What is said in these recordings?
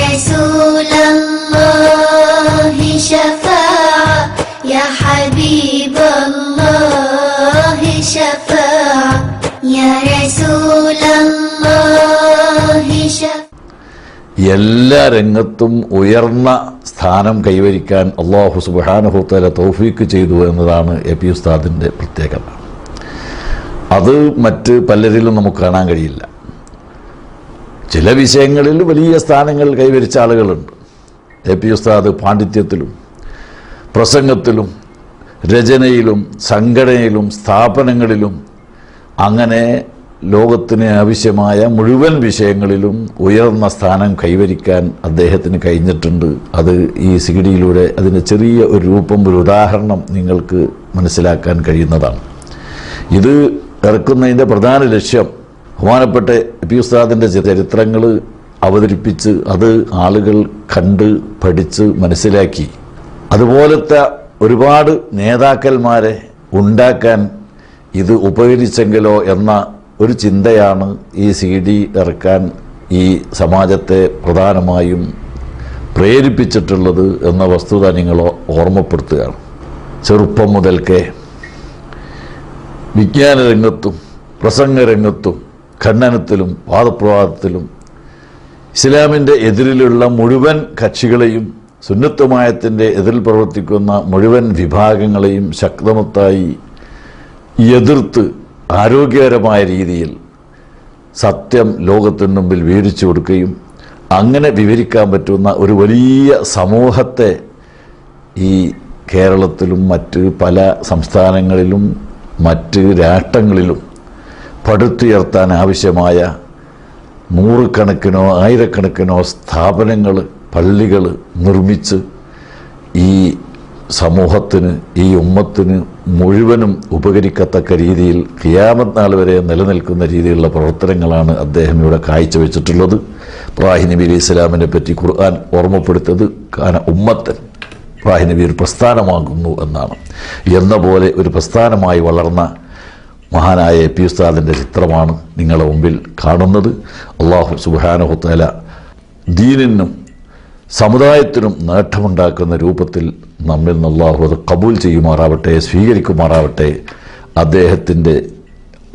رسول الله شفاعة يا حبيب الله شفاعة يا رسول الله شفاعة. എല്ലാ രംഗത്തും ഉയർന്ന സ്ഥാനം കൈവരിക്കാൻ അല്ലാഹു സുബ്ഹാനഹു തആല തൗഫീക്ക് ചെയ്തു എന്നതാണ് എ പി ഉസ്താദിൻ്റെ പ്രത്യേകത. അത് മറ്റ് പലരിലും നമുക്ക് കാണാൻ കഴിയില്ല. ചില വിഷയങ്ങളിൽ വലിയ സ്ഥാനങ്ങൾ കൈവരിച്ച ആളുകളുണ്ട്. എ പി ഉസ്താദ് പാണ്ഡിത്യത്തിലും പ്രസംഗത്തിലും രചനയിലും സംഘടനയിലും സ്ഥാപനങ്ങളിലും അങ്ങനെ ലോകത്തിന് ആവശ്യമായ മുഴുവൻ വിഷയങ്ങളിലും ഉയർന്ന സ്ഥാനം കൈവരിക്കാൻ അദ്ദേഹത്തിന് കഴിഞ്ഞിട്ടുണ്ട്. അത് ഈ സിഡിയിലൂടെ അതിൻ്റെ ചെറിയ ഒരു രൂപം, ഒരു ഉദാഹരണം നിങ്ങൾക്ക് മനസ്സിലാക്കാൻ കഴിയുന്നതാണ്. ഇത് ഇറക്കുന്നതിൻ്റെ പ്രധാന ലക്ഷ്യം ബഹുമാനപ്പെട്ട എ പി ഉസ്താദിൻ്റെ ചരിത്രങ്ങൾ അവതരിപ്പിച്ച് അത് ആളുകൾ കണ്ട് പഠിച്ച് മനസ്സിലാക്കി അതുപോലത്തെ ഒരുപാട് നേതാക്കന്മാരെ ഉണ്ടാക്കാൻ ഇത് ഉപകരിച്ചെങ്കിലോ എന്ന ഒരു ചിന്തയാണ് ഈ CD ഇറക്കാൻ ഈ സമാജത്തെ പ്രധാനമായും പ്രേരിപ്പിച്ചിട്ടുള്ളത് എന്ന വസ്തുത നിങ്ങളെ ഓർമ്മപ്പെടുത്തുകയാണ്. ചെറുപ്പം മുതൽക്കേ വിജ്ഞാന രംഗത്തും പ്രസംഗരംഗത്തും ഖണ്ഡനത്തിലും വാദപ്രവാദത്തിലും ഇസ്ലാമിൻ്റെ എതിരിലുള്ള മുഴുവൻ കക്ഷികളെയും സുന്നത്തുമായത്തിൻ്റെ എതിരിൽ പ്രവർത്തിക്കുന്ന മുഴുവൻ വിഭാഗങ്ങളെയും ശക്തമത്തായി എതിർത്ത് ആരോഗ്യകരമായ രീതിയിൽ സത്യം ലോകത്തിനു മുമ്പിൽ വിവരിച്ചു കൊടുക്കുകയും അങ്ങനെ വിവരിക്കാൻ പറ്റുന്ന ഒരു വലിയ സമൂഹത്തെ ഈ കേരളത്തിലും മറ്റ് പല സംസ്ഥാനങ്ങളിലും മറ്റ് രാഷ്ട്രങ്ങളിലും പടുത്തുയർത്താൻ ആവശ്യമായ നൂറുകണക്കിനോ ആയിരക്കണക്കിനോ സ്ഥാപനങ്ങൾ, പള്ളികൾ നിർമ്മിച്ച് ഈ സമൂഹത്തിന്, ഈ ഉമ്മത്തിന് മുഴുവനും ഉപകരിക്കത്തക്ക രീതിയിൽ ഖിയാമത്ത് നാൾ വരെ നിലനിൽക്കുന്ന രീതിയിലുള്ള പ്രവർത്തനങ്ങളാണ് അദ്ദേഹം ഇവിടെ കാഴ്ചവെച്ചിട്ടുള്ളത്. ഇബ്രാഹിം നബി അലൈഹി ഇസ്ലാമിനെ പറ്റി ഖുർആൻ ഓർമ്മപ്പെടുത്തത് കാന ഉമ്മത്തൻ, ഇബ്രാഹിം നബി ഒരു പ്രസ്ഥാനമാകുന്നു എന്നാണ്. എന്ന പോലെ ഒരു പ്രസ്ഥാനമായി വളർന്ന മഹാനായ എ പി ഉസ്താദിൻ്റെ ചിത്രമാണ് നിങ്ങളുടെ മുമ്പിൽ കാണുന്നത്. അല്ലാഹു സുബ്ഹാനഹു തആല ദീനിനും സമുദായത്തിനും നേട്ടമുണ്ടാക്കുന്ന രൂപത്തിൽ നമ്മിൽ നിന്ന് അല്ലാഹു അത് കബൂൽ ചെയ്യുമാറാവട്ടെ, സ്വീകരിക്കുമാറാവട്ടെ. അദ്ദേഹത്തിൻ്റെ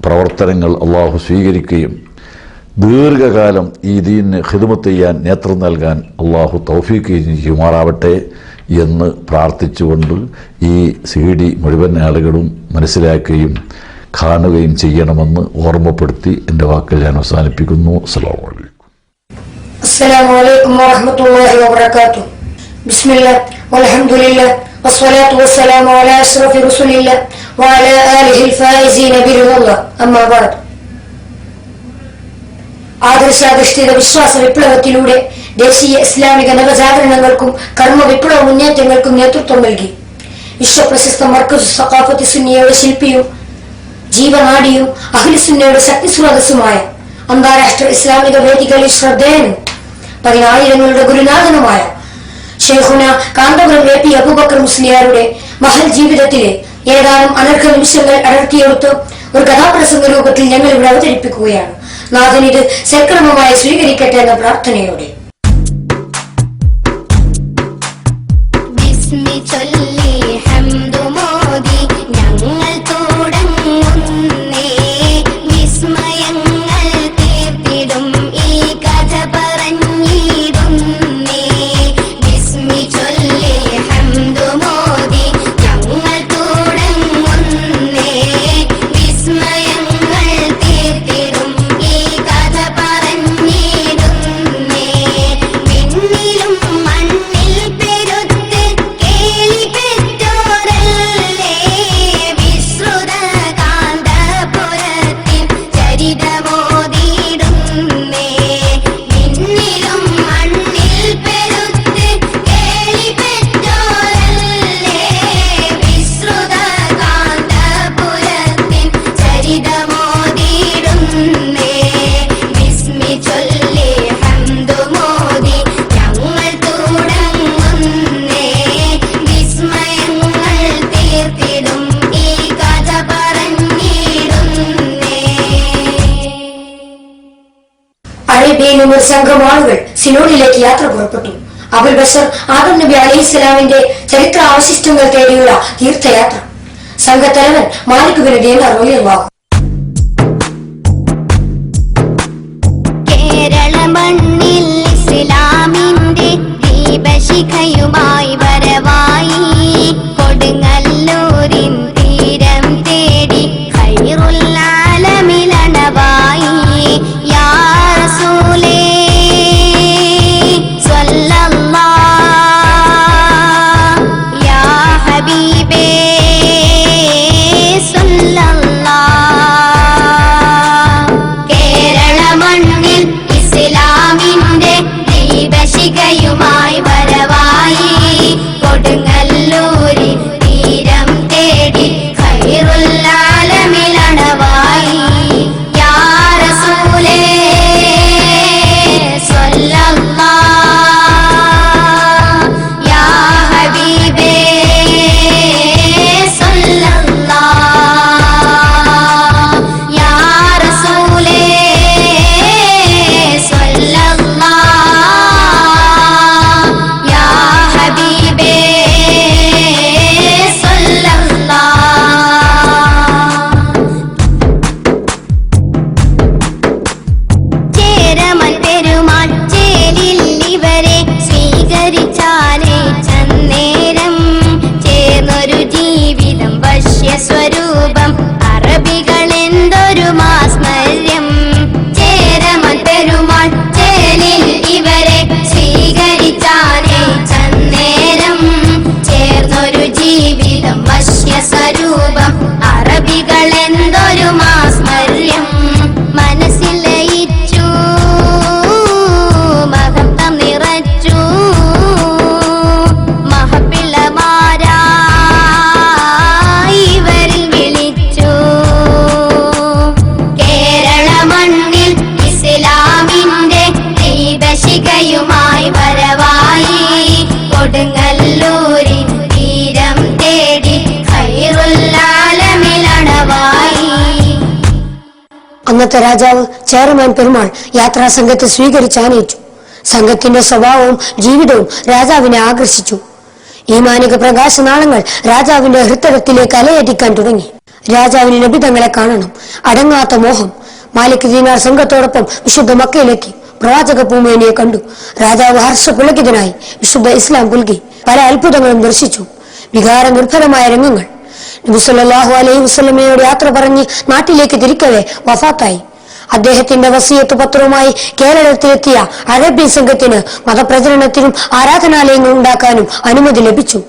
പ്രവർത്തനങ്ങൾ അല്ലാഹു സ്വീകരിക്കുകയും ദീർഘകാലം ഈ ദീനിന് ഖിദ്മത്ത് ചെയ്യാൻ, നേതൃത്വം നൽകാൻ അല്ലാഹു തൗഫീഖ് ചെയ്യുമാറാവട്ടെ എന്ന് പ്രാർത്ഥിച്ചുകൊണ്ട് ഈ CD മുഴുവൻ ആളുകളും മനസ്സിലാക്കുകയും കാണുകയും ചെയ്യണമെന്ന് ഓർമ്മപ്പെടുത്തി എൻ്റെ വാക്കുകൾ ഞാൻ അവസാനിപ്പിക്കുന്നു. അസ്സലാമു അലൈക്കും. السلام عليكم ورحمة الله وبركاته. بسم الله والحمد لله والصلاة والسلام على أشرف رسول الله وعلى آله الفائزين برضا الله. أما بعد. ആദർശാധിഷ്ഠിത വിശ്വാസ വിപ്ലവത്തിലൂടെ ദേശീയ ഇസ്ലാമിക നവജാഗരണങ്ങൾക്കും കർമ്മ വിപ്ലവ മുന്നേറ്റങ്ങൾക്കും നേതൃത്വം നൽകി. വിശ്വപ്രശസ്ത മർക്കസ് സഖാഫത്ത് സുന്നിയയുടെ ശില്പിയും ജീവനാഡിയും അഹ്ലുസുന്നയുടെ ശക്തിസ്രോതസ്സുമായ അന്താരാഷ്ട്ര ഇസ്ലാമിക വേദികളിൽ ശ്രദ്ധേയനും പതിനായിരങ്ങളുടെ ഗുരുനാഥനുമായ ഷെയ്ഖുന കാന്തപുരം എ പി അബൂബക്കർ മുസ്ലിയാരുടെ മഹൽ ജീവിതത്തിലെ ഏതാനും അനർഘ നിമിഷങ്ങൾ അടർത്തിയെടുത്ത് ഒരു കഥാപ്രസംഗ രൂപത്തിൽ ഞങ്ങൾ ഇവിടെ അവതരിപ്പിക്കുകയാണ്. നാഥൻ ഇത് സക്രമമായി സ്വീകരിക്കട്ടെ എന്ന പ്രാർത്ഥനയോടെ. മണ്ണിൽ പെരുത്ത് കേളി ഒരു സംഘം ആളുകൾ സിനോഡിലേക്ക് യാത്ര പുറപ്പെട്ടു. അബുൽ ബഷർ ആദം നബി അലൈഹിസ്സലാമിന്റെ ചരിത്ര അവശിഷ്ടങ്ങൾ തേടിയുള്ള തീർത്ഥയാത്ര. സംഘത്തലവൻ മാലിക് ബിൻ ദീനാർ റളിയല്ലാഹു. കേരള മണ്ണിൽ ഇസ്ലാമിന്റെ ദീപശിഖയുമായി വരവായി കൊടുങ്ങല്ലൂരിൻ തീരം തേടി ഖൈറുൽ ആലമിലണവായി. യാ റസൂലേ സ്വല്ലല്ലാഹ് യാ ഹബീബേ സ്വല്ലല്ലാഹ്. കേരള മണ്ണിൽ ഇസ്ലാമിന്റെ ദീപശിഖയുമായി വരവായി കൊടുങ്ങല്ലൂരിൻ തീരം തേടി ഖൈറുൽ ആലമിലണവായി. യാ റസൂലേ സ്വല്ലല്ലാഹ് യാ ഹബീബേ സ്വല്ലല്ലാഹ് യാ റസൂലേ സ്വല്ലല്ലാഹ് യാ ഹബീബേ സ്വല്ലല്ലാഹ്. ചേരമൻ പെരുമാൾ ചേലിൽ ഇവരെ സ്വീകരിച്ചാലേ ചന്നേരം ചേർന്നൊരു ജീവിതം വശ്യസ്വരൂപം അറബികൾ എന്തൊരു മാസ്മര്യം. ചേരമൻ പെരുമാൾ ചേലിൽ ഇവരെ സ്വീകരിച്ചാലേ ചന്നേരം ചേർന്നൊരു ജീവിതം വശ്യസ്വരൂപം അറബികൾ എന്തൊരു മാസ്മര്യം. മനസ്സിൽ ലയിച്ചു മഹത്വം നിറച്ചു മഹപ്പിളമാരായി ഇവരിൽ വിളിച്ചു. കേരള മണ്ണിൽ ഇസ്ലാമിന്റെ ദീപശിഖയുമായി വരവായി കൊടുങ്ങല്ലൂരിൻ തീരം തേടി ഖൈറുൽ ആലമിലണവായി. അന്നത്തെ രാജാവ് ചെയർമാൻ പെരുമാൾ യാത്രാ സംഘത്തെ സ്വീകരിച്ചാനേറ്റു. സംഘത്തിന്റെ സ്വഭാവവും ജീവിതവും രാജാവിനെ ആകർഷിച്ചു. ഈമാനിക പ്രകാശനാളങ്ങൾ രാജാവിന്റെ ഹൃദയത്തിലേക്ക് അലയടിക്കാൻ തുടങ്ങി. രാജാവിന് നബി തങ്ങളെ കാണണം, അടങ്ങാത്ത മോഹം. മാലിക് ദീനാർ സംഘത്തോടൊപ്പം വിശുദ്ധ മക്കയിലെത്തി. പ്രവാചക പൂമേനിയെ കണ്ടു. രാജാവ് ഹർഷപുളകിതനായി വിശുദ്ധ ഇസ്ലാം പുൽകി. പല അത്ഭുതങ്ങളും ദർശിച്ചു. വികാര നിർഭരമായ രംഗങ്ങൾ. നബി സല്ലല്ലാഹു അലൈഹി വസല്ലമയോട് യാത്ര പറഞ്ഞ് നാട്ടിലേക്ക് തിരിക്കവേ വഫാത്തായി. അദ്ദേഹത്തിന്റെ വസിയത്ത് പത്രവുമായി കേരളത്തിലെത്തിയ അറേബ്യൻ സംഘത്തിന് മതപ്രചരണത്തിനും ആരാധനാലയങ്ങൾ ഉണ്ടാക്കാനും അനുമതി ലഭിച്ചു.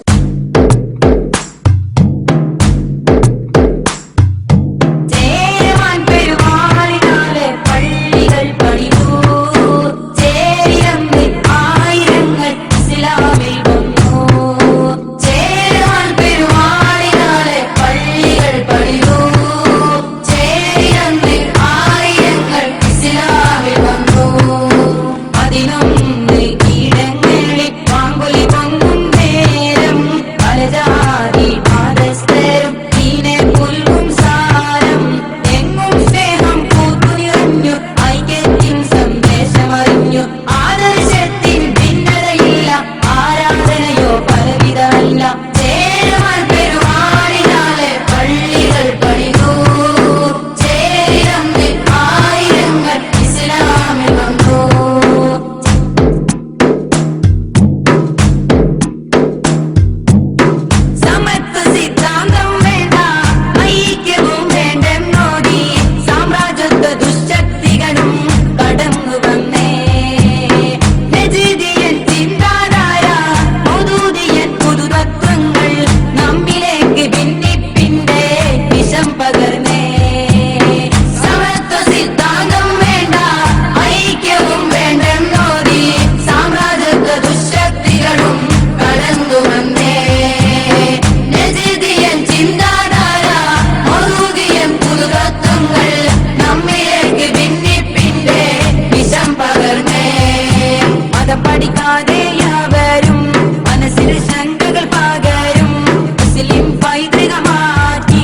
പൈതൃകമാറ്റി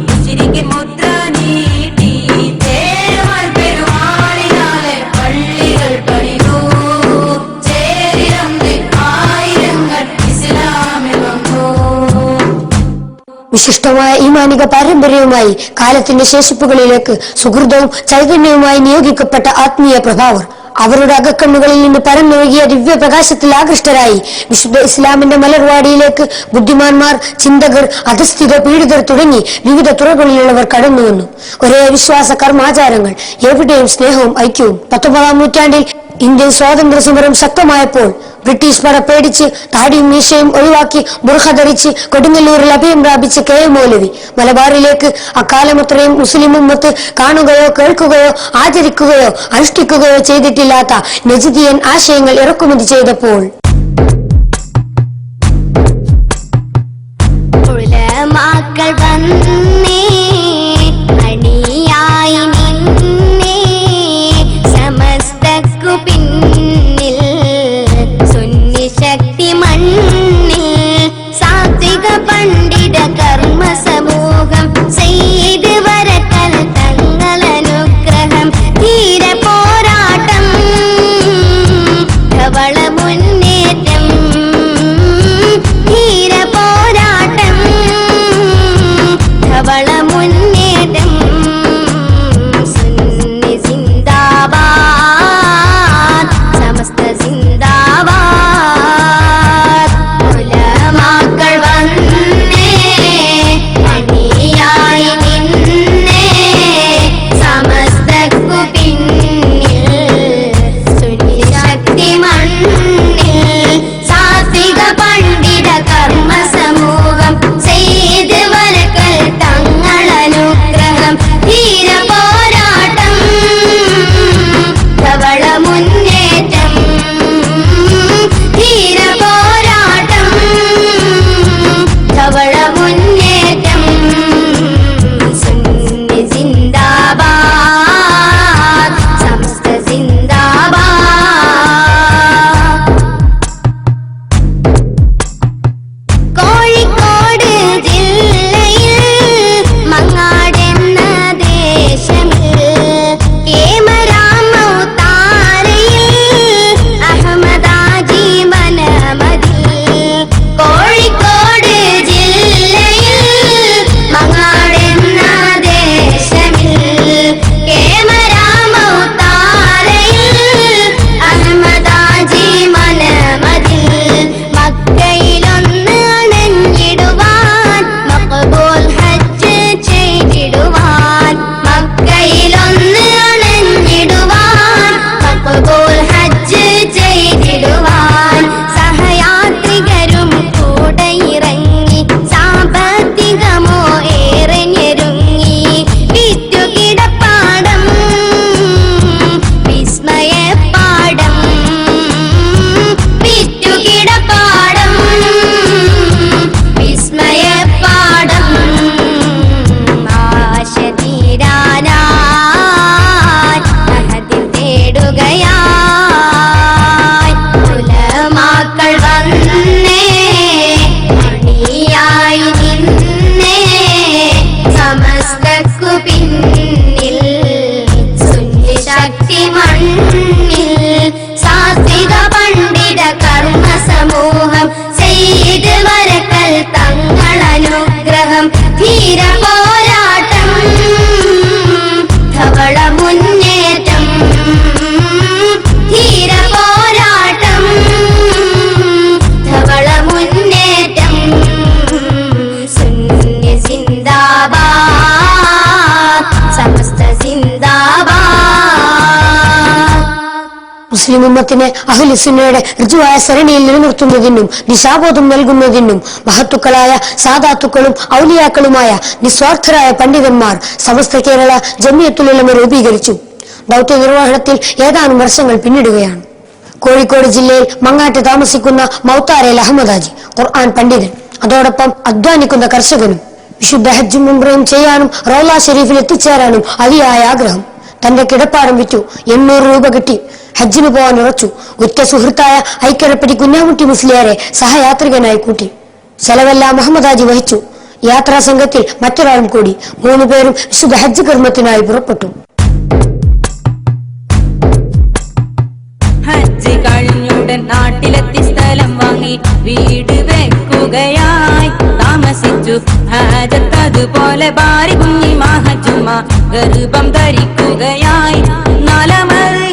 മുസ്ലിം പൈതൃകമാറ്റി വിശിഷ്ടമായ ഈമാനിക പാരമ്പര്യവുമായി കാലത്തിന്റെ ശേഷിപ്പുകളിലേക്ക് സുഹൃതവും ചൈതന്യവുമായി നിയോഗിക്കപ്പെട്ട ആത്മീയ പ്രഭാവർ അവരുടെ അകക്കണ്ണുകളിൽ നിന്ന് പരന്നൊഴുകിയ ദിവ്യപ്രകാശത്തിൽ ആകൃഷ്ടരായി വിശുദ്ധ ഇസ്ലാമിന്റെ മലർവാടിയിലേക്ക് ബുദ്ധിമാന്മാർ, ചിന്തകർ, അധസ്ഥിത പീഡിതർ തുടങ്ങി വിവിധ തുറകളിലുള്ളവർ കടന്നു വന്നു. ഒരേ വിശ്വാസ കർമാചാരങ്ങൾ, എവിടെയും സ്നേഹവും ഐക്യവും. 19-ാം നൂറ്റാണ്ടിൽ ഇന്ത്യൻ സ്വാതന്ത്ര്യ സമരം ശക്തമായപ്പോൾ ബ്രിട്ടീഷ് പട പേടിച്ച് താടിയും മീശയും ഒഴിവാക്കി ബുർഖ ധരിച്ച് കൊടുങ്ങല്ലൂരിൽ അഭയം പ്രാപിച്ച കെ എം മൗലവി മലബാറിലേക്ക് അക്കാലമത്രയും മുസ്ലിം ഉമ്മത്ത് കാണുകയോ കേൾക്കുകയോ ആചരിക്കുകയോ അനുഷ്ഠിക്കുകയോ ചെയ്തിട്ടില്ലാത്ത നജിദിയൻ ആശയങ്ങൾ ഇറക്കുമതി ചെയ്തപ്പോൾ ഉലമാക്കൾ വന്നേ അണിയായി നിന്നേ സമസ്തക്കു പിന്നിൽ സുന്നി ശക്തി മണ്ണിൽ സാത്വിക പണ്ഡിത കർമ്മ സമൂഹം ചെയ്ത് വരക്കൽ തങ്ങളനുഗ്രഹം ധീര പോരാട്ടം ധവള മുന്നേറ്റം ധീര പോരാട്ടം ധവള മുന്നേറ്റം സുന്നി സിന്ദാബാദ് സമസ്ത സിന്ദാബാദ് ഉലമാക്കൾ വന്നേ അണിയായി നിന്നേ സമസ്തക്കു പിന്നിൽ സുന്നി ശക്തി മണ്ണിൽ സാത്വിക പണ്ഡിത കർമ്മ സമൂഹം ചെയ്ത് വരക്കൽ തങ്ങളനുഗ്രഹം ധീര പോരാട്ടം ധവള മുന്നേറ്റം ധീര പോരാട്ടം ധവള മുന്നേറ്റം സുന്നി സിന്ദാബാദ് സമസ്ത സിന്ദാബാദ് കോഴിക്കോട് ജില്ലയിൽ മങ്ങാടെന്ന ദേശമിൽ കേമരാമൗത്താരയിൽ അഹമ്മദാജി മനമതിൽ കോഴിക്കോട് ജില്ലയിൽ മങ്ങാടെന്ന ദേശമിൽ കേമരാമൗത്താരയിൽ അഹമ്മദാജി മനമതിൽ മക്കയിലൊന്ന് അണഞ്ഞിടുവാൻ മഖബൂൽ ഹജ്ജ് ചെയ്തിടുവാൻ മക്കയിലൊന്ന് അണഞ്ഞിടുവാൻ മഖബൂൽ ഹജ്ജ് ചെയ്തിടുവാൻ സഹയാത്രികരും കൂടെ ഇറങ്ങി സാമ്പത്തികമോ ഏറെ ഞെരുങ്ങി വിറ്റുകിടപ്പാടം വിസ്മയപ്പാടം വിറ്റുകിടപ്പാടം വിസ്മയപ്പാടം ആശ തീരാനായി മഹദിൽ തേടുകയായി ഉലമാക്കൾ വന്നേ അണിയായി നിന്നേ സമസ്തക്കു പിന്നിൽ സുന്നി ശക്തി മണ്ണിൽ സാത്വിക പണ്ഡിത കർമ്മ സമൂഹം ചെയ്ത് വരക്കൽ തങ്ങളനുഗ്രഹം ധീര പോരാട്ടം ധവള മുന്നേറ്റം ധീര പോരാട്ടം ധവള മുന്നേറ്റം സുന്നി സിന്ദാബാദ് സമസ്ത സിന്ദാബാദ് മുസ്ലിം ഉമ്മത്തിനെ അഹ്ലുസുന്നയുടെ ഋജുവായ സരണിയിൽ നിലനിർത്തുന്നതിനും ദിശാബോധം നൽകുന്നതിനും മഹത്തുക്കളായ സാദാത്തുക്കളും ഔലിയാക്കളുമായ നിസ്വാർത്ഥരായ പണ്ഡിതന്മാർ സമസ്ത കേരള ജമിയത്തുൽ ഉലമ രൂപീകരിച്ചു. ദൗത്യ നിർവഹണത്തിൽ ഏതാനും വർഷങ്ങൾ പിന്നിടുകയാണ്. കോഴിക്കോട് ജില്ലയിൽ മങ്ങാട്ട് താമസിക്കുന്ന മൗത്താരയിൽ അഹമ്മദാജി ഖുർആൻ പണ്ഡിതൻ, അതോടൊപ്പം അധ്വാനിക്കുന്ന കർഷകനും. വിശുദ്ധ ഹജ്ജും ഉംറയും ചെയ്യാനും റൗള ഷെരീഫിൽ എത്തിച്ചേരാനും അതിയായ ആഗ്രഹം. തന്റെ കിടപ്പാടം വിറ്റു 800 രൂപ കിട്ടി. ഹജ്ജിന് പോകാൻ ഉറച്ചു. ഉറ്റ സുഹൃത്തായ ഐക്കരപ്പടി കുഞ്ഞാമുട്ടി മുസ്ലിയാരെ സഹയാത്രികനായി കൂട്ടി. ചെലവെല്ലാം മുഹമ്മദാജി വഹിച്ചു. യാത്രാ സംഘത്തിൽ മറ്റൊരാളും കൂടി. 3 പേരും വിശുദ്ധ ഹജ്ജ് കർമ്മത്തിനായി പുറപ്പെട്ടു. ഹജ്ജ് കഴിഞ്ഞുടൻ നാട്ടിലെത്തി സ്ഥലം വാങ്ങി വീട് വെക്കുകയായി താമസിച്ചു. ഹാജത്ത് അതുപോലെ ഭാര്യ കുഞ്ഞി മഹജുമ്മ ഗർഭം ധരിക്കുകയായി. നാലാമത്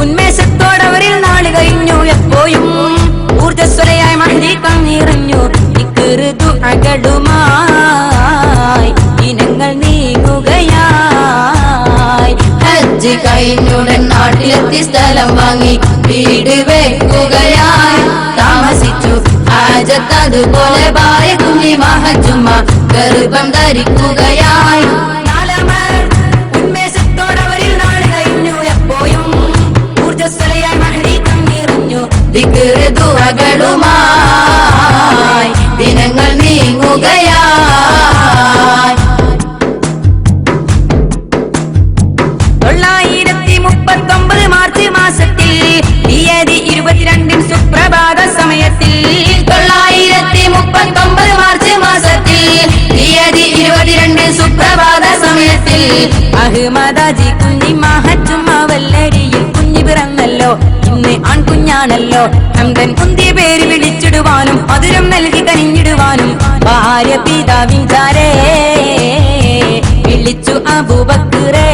ഉന്മേഷത്തോടവരിൽ നാള് കഴിഞ്ഞു. എപ്പോഴും ഊർജ്ജസ്വലയായി മഹദി കണ്ണിറഞ്ഞു. ദുആകളുമായി ദിനങ്ങൾ നീങ്ങുകയായി. ഹജ്ജ് കഴിഞ്ഞുടൻ നാട്ടിലെത്തി സ്ഥലം വാങ്ങി വീട് വെക്കുകയായി. താമസിച്ചു ഹാജത്ത് അതുപോലെ ഭാര്യ കുഞ്ഞി മഹജുമ്മ ഗർഭം ധരിക്കുകയായി. ഉന്മേഷത്തോടവരിൽ നാള് കഴിഞ്ഞു. എപ്പോഴും ഊർജ്ജസ്വലയായി മഹദി കണ്ണിറഞ്ഞു. ദിക്ർ ദുആകളുമായി ദിനങ്ങൾ നീങ്ങുകയായി. 939 മാർച്ച് മാസത്തിൽ തീയതി 22 സുപ്രഭാത സമയത്തിൽ 939 മാർച്ച് മാസത്തിൽ തീയതി 22 സുപ്രഭാത സമയത്തിൽ അഹ്മദാജി കുഞ്ഞി മഹജുമ്മ വല്ലരിയിൽ കുഞ്ഞി പിറന്നല്ലോ. ഇന്ന് ആൺകുഞ്ഞാണല്ലോ. ഹംദൻ കുന്തിയ പേര് വിളിച്ചിടുവാനും മധുരം നൽകി കനിഞ്ഞിടുവാനും ഭാര്യ പിതാവിൻചാരേ വിളിച്ചു അബൂബക്കറേ.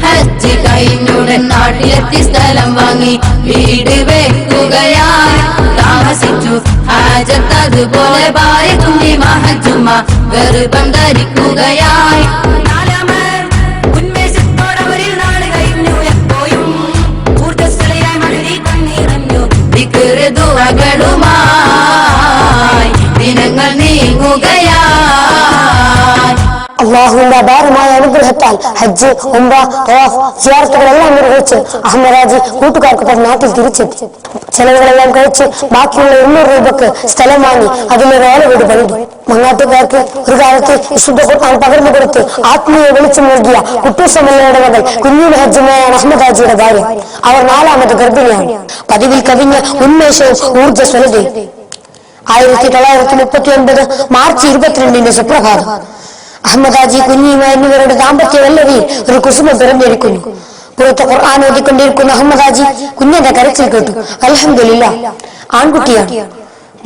ഹജ്ജ് കഴിഞ്ഞുടൻ നാട്ടിലെത്തി സ്ഥലം വാങ്ങി വീട് വെക്കുകയായി. താമസിച്ചു ഹാജത്ത് അതുപോലെ ഭാര്യ കുഞ്ഞി മഹജുമ്മ ഗർഭം ധരിക്കുകയായി. ഉന്മേഷത്തോടവരിൽ നാള് കഴിഞ്ഞു. എപ്പോഴും ഊർജ്ജസ്വലയായി മഹദി കണ്ണിറഞ്ഞു. ദിക്ർ ദുആകളുമായി ദിനങ്ങൾ നീങ്ങുകയായി. അള്ളാഹുവിന്റെ അപാരമായ അനുഗ്രഹത്താൽ ഹജ്ജ്, ഉംറ, തവാഫ്, സിയാറത്തുകളെല്ലാം നിർവഹിച്ച് അഹമ്മദാജി കൂട്ടുകാർക്ക് നാട്ടിൽ തിരിച്ചെത്തി. ചെലവുകളെല്ലാം കഴിച്ച് ബാക്കിയുള്ള 200 രൂപക്ക് സ്ഥലം വാങ്ങി അതിലൊരു ഓല വീട് പണിതു. മങ്ങാട്ടുകാർക്ക് ഒരു കാലത്ത് വിശുദ്ധ ഖുർആൻ പകർന്നു കൊടുത്ത് ആത്മീയ വെളിച്ചം നൽകിയ കുട്ടൂസമല്ലയുടെ മകൾ കുഞ്ഞു മഹജുമ്മയാണ് അഹമ്മദാജിയുടെ ഭാര്യ. അവർ 4ാമത് ഗർഭിണിയാണ്. പതിവിൽ കവിഞ്ഞ ഉന്മേഷവും ഊർജ്ജസ്വലതയും. 1939 മാർച്ച് 22 സുപ്രഭാതം അഹമ്മദാജി കുഞ്ഞിമ എന്നിവരുടെ ദാമ്പത്യ വല്ലരിയിൽ ഒരു കുസുമം പിറന്നിരിക്കുന്നു. പുറത്ത് ഖുർആൻ ഓതിക്കൊണ്ടിരിക്കുന്ന അഹമ്മദാജി കുഞ്ഞിന്റെ കരച്ചിൽ കേട്ടു. അൽഹംദുലില്ലാഹ്, ആൺകുട്ടിയാണ്,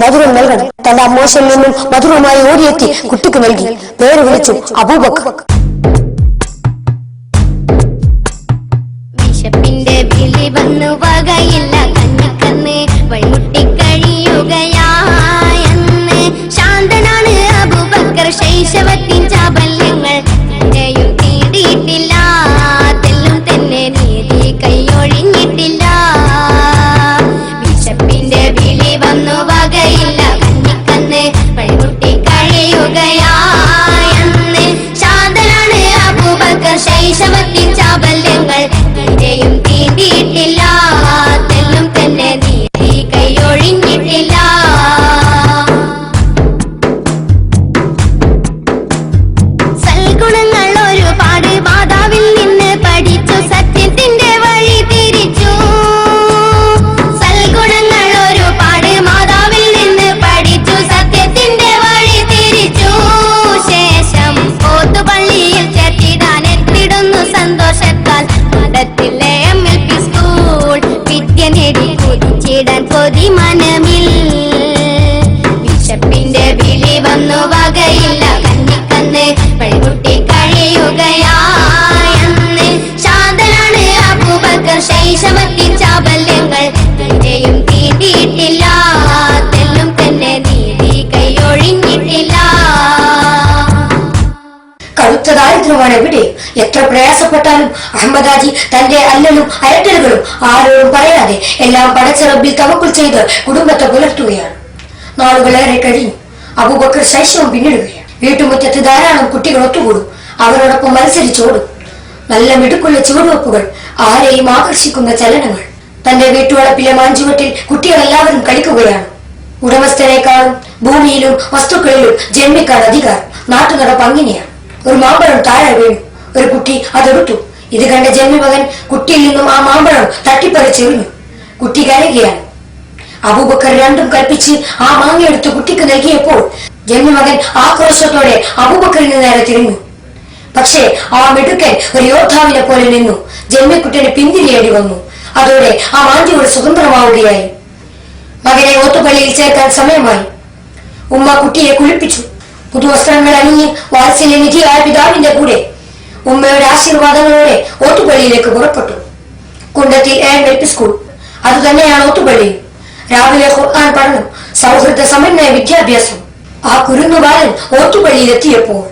മധുരം നൽകണം. തന്റെ അമ്മോശയിൽ നിന്നും മധുരമായി ഓടിയെത്തി കുട്ടിക്ക് നൽകി. പേര് വിളിച്ചു അബൂബക്കർ. വിശപ്പിന്റെ വിളി വന്നു വകയില്ല കണ്ണിക്കന്ന് വഴിമുട്ടി കഴിയുകയായെന്ന്. ശാന്തനാണ് അബൂബക്കർ, ശൈശവത്തിൻ ചാബല്യങ്ങൾ തന്നെയും തീണ്ടിയിട്ടില്ല. തെല്ലും തന്നെ നീതി കൈയൊഴിഞ്ഞിട്ടില്ല. വിശപ്പിന്റെ വിളി വന്നു വകയില്ല കണ്ണിക്കന്ന് വഴിമുട്ടി കഴിയുകയായെന്ന്. ശാന്തനാണ് അബൂബക്കർ, ശൈശവത്തിൻ ചാബല്യങ്ങൾ തന്നെയും തീണ്ടിയിട്ടില്ല. തെല്ലും തന്നെ നീതി കൈയൊഴിഞ്ഞിട്ടില്ല. സൽഗുണങ്ങൾ ഒരുപാട് മാതാവിൽ നിന്ന് പഠിച്ചു, സത്യത്തിന്റെ വഴി തിരിച്ചു. സൽഗുണങ്ങൾ ഒരുപാട് മാതാവിൽ നിന്ന് പഠിച്ചു, സത്യത്തിന്റെ വഴി തിരിച്ചു. ശേഷം പോത്തുപള്ളിയിൽ ചേർത്തിടാൻ എത്തിടുന്നു സന്തോഷത്താൽ. മഠത്തിലെ MLP സ്കൂൾ വിദ്യ നേടി കുതിച്ചിടാൻ കൊതി മനമിൽ. വിശപ്പിന്റെ വിളി വന്നു വകയില്ല കണ്ണിക്കന്ന് വഴിമുട്ടി കഴിയുകയായെന്ന്. ശാന്തനാണ് അബൂബക്കർ, ശൈശവത്തിൻ ചാബല്യങ്ങൾ തന്നെയും തീണ്ടിയിട്ടില്ല. തെല്ലും തന്നെ നീതി കൈയൊഴിഞ്ഞിട്ടില്ല. കടുത്ത ദാരിദ്ര്യമാണ് എവിടെ. എത്ര പ്രയാസപ്പെട്ടാലും അഹമ്മദാജി തന്റെ അല്ലലും അരട്ടലുകളും ആരോടും പറയാതെ എല്ലാം പടച്ച റബ്ബിൽ തവക്കുൽ ചെയ്ത് കുടുംബത്തെ പുലർത്തുകയാണ്. നാളുകളേറെ കഴിഞ്ഞു. അബൂബക്കർ ശൈശവം പിന്നിടുകയാണ്. വീട്ടുമുറ്റത്ത് ധാരാളം കുട്ടികൾ ഒത്തുകൂടും. അവരോടൊപ്പം മത്സരിച്ചോടും. നല്ല മിടുക്കുള്ള ചുവടുവെപ്പുകൾ, ആരെയും ആകർഷിക്കുന്ന ചലനങ്ങൾ. തന്റെ വീട്ടുവളപ്പിലെ മാഞ്ചുവട്ടിൽ കുട്ടികളെല്ലാവരും കളിക്കുകയാണ്. ഉടമസ്ഥനേക്കാളും ഭൂമിയിലും വസ്തുക്കളിലും ജന്മിക്കാൻ അധികാരം. നാട്ടുനടപ്പ് അങ്ങനെയാണ്. ഒരു മാമ്പഴം താഴെ വീണു. ഒരു കുട്ടി അതെടുത്തു. ഇത് കണ്ട ജന്മിമകൻ കുട്ടിയിൽ നിന്നും ആ മാമ്പഴം തട്ടിപ്പറിച്ചെറിഞ്ഞു. കുട്ടി കരയുകയാണ്. അബൂബക്കർ രണ്ടും കൽപ്പിച്ച് ആ മാങ്ങയെടുത്ത് കുട്ടിക്ക് നൽകിയപ്പോൾ ജന്മിമകൻ ആക്രോശത്തോടെ അബൂബക്കറിന് നേരെ തിരിഞ്ഞു. പക്ഷേ ആ മിടുക്കൻ ഒരു യോദ്ധാവിനെ പോലെ നിന്നു. ജന്മിക്കുട്ടിന് പിന്തിരിയേണ്ടി വന്നു. അതോടെ ആ മാഞ്ചിയുടെ സ്വതന്ത്രമാവുകയായി. മകനെ ഓത്തുപള്ളിയിൽ ചേർക്കാൻ സമയമായി. ഉമ്മ കുട്ടിയെ കുളിപ്പിച്ചു. പുതുവസ്ത്രങ്ങൾ അണിഞ്ഞ് വാത്സല്യനിധിയായ പിതാവിന്റെ കൂടെ ഉമ്മയുടെ ആശീർവാദങ്ങളോടെ ഓത്തുപള്ളിയിലേക്ക് പുറപ്പെട്ടു. കുണ്ടത്തിൽ AMLP സ്കൂൾ, അതുതന്നെയാണ് ഓത്തുപള്ളി. രാവിലെ ഖുർആൻ പഠനം, സൗഹൃദ സമന്വയ വിദ്യാഭ്യാസം. ആ കുരുന്നുബാലൻ ഓത്തുപള്ളിയിലെത്തിയപ്പോൾ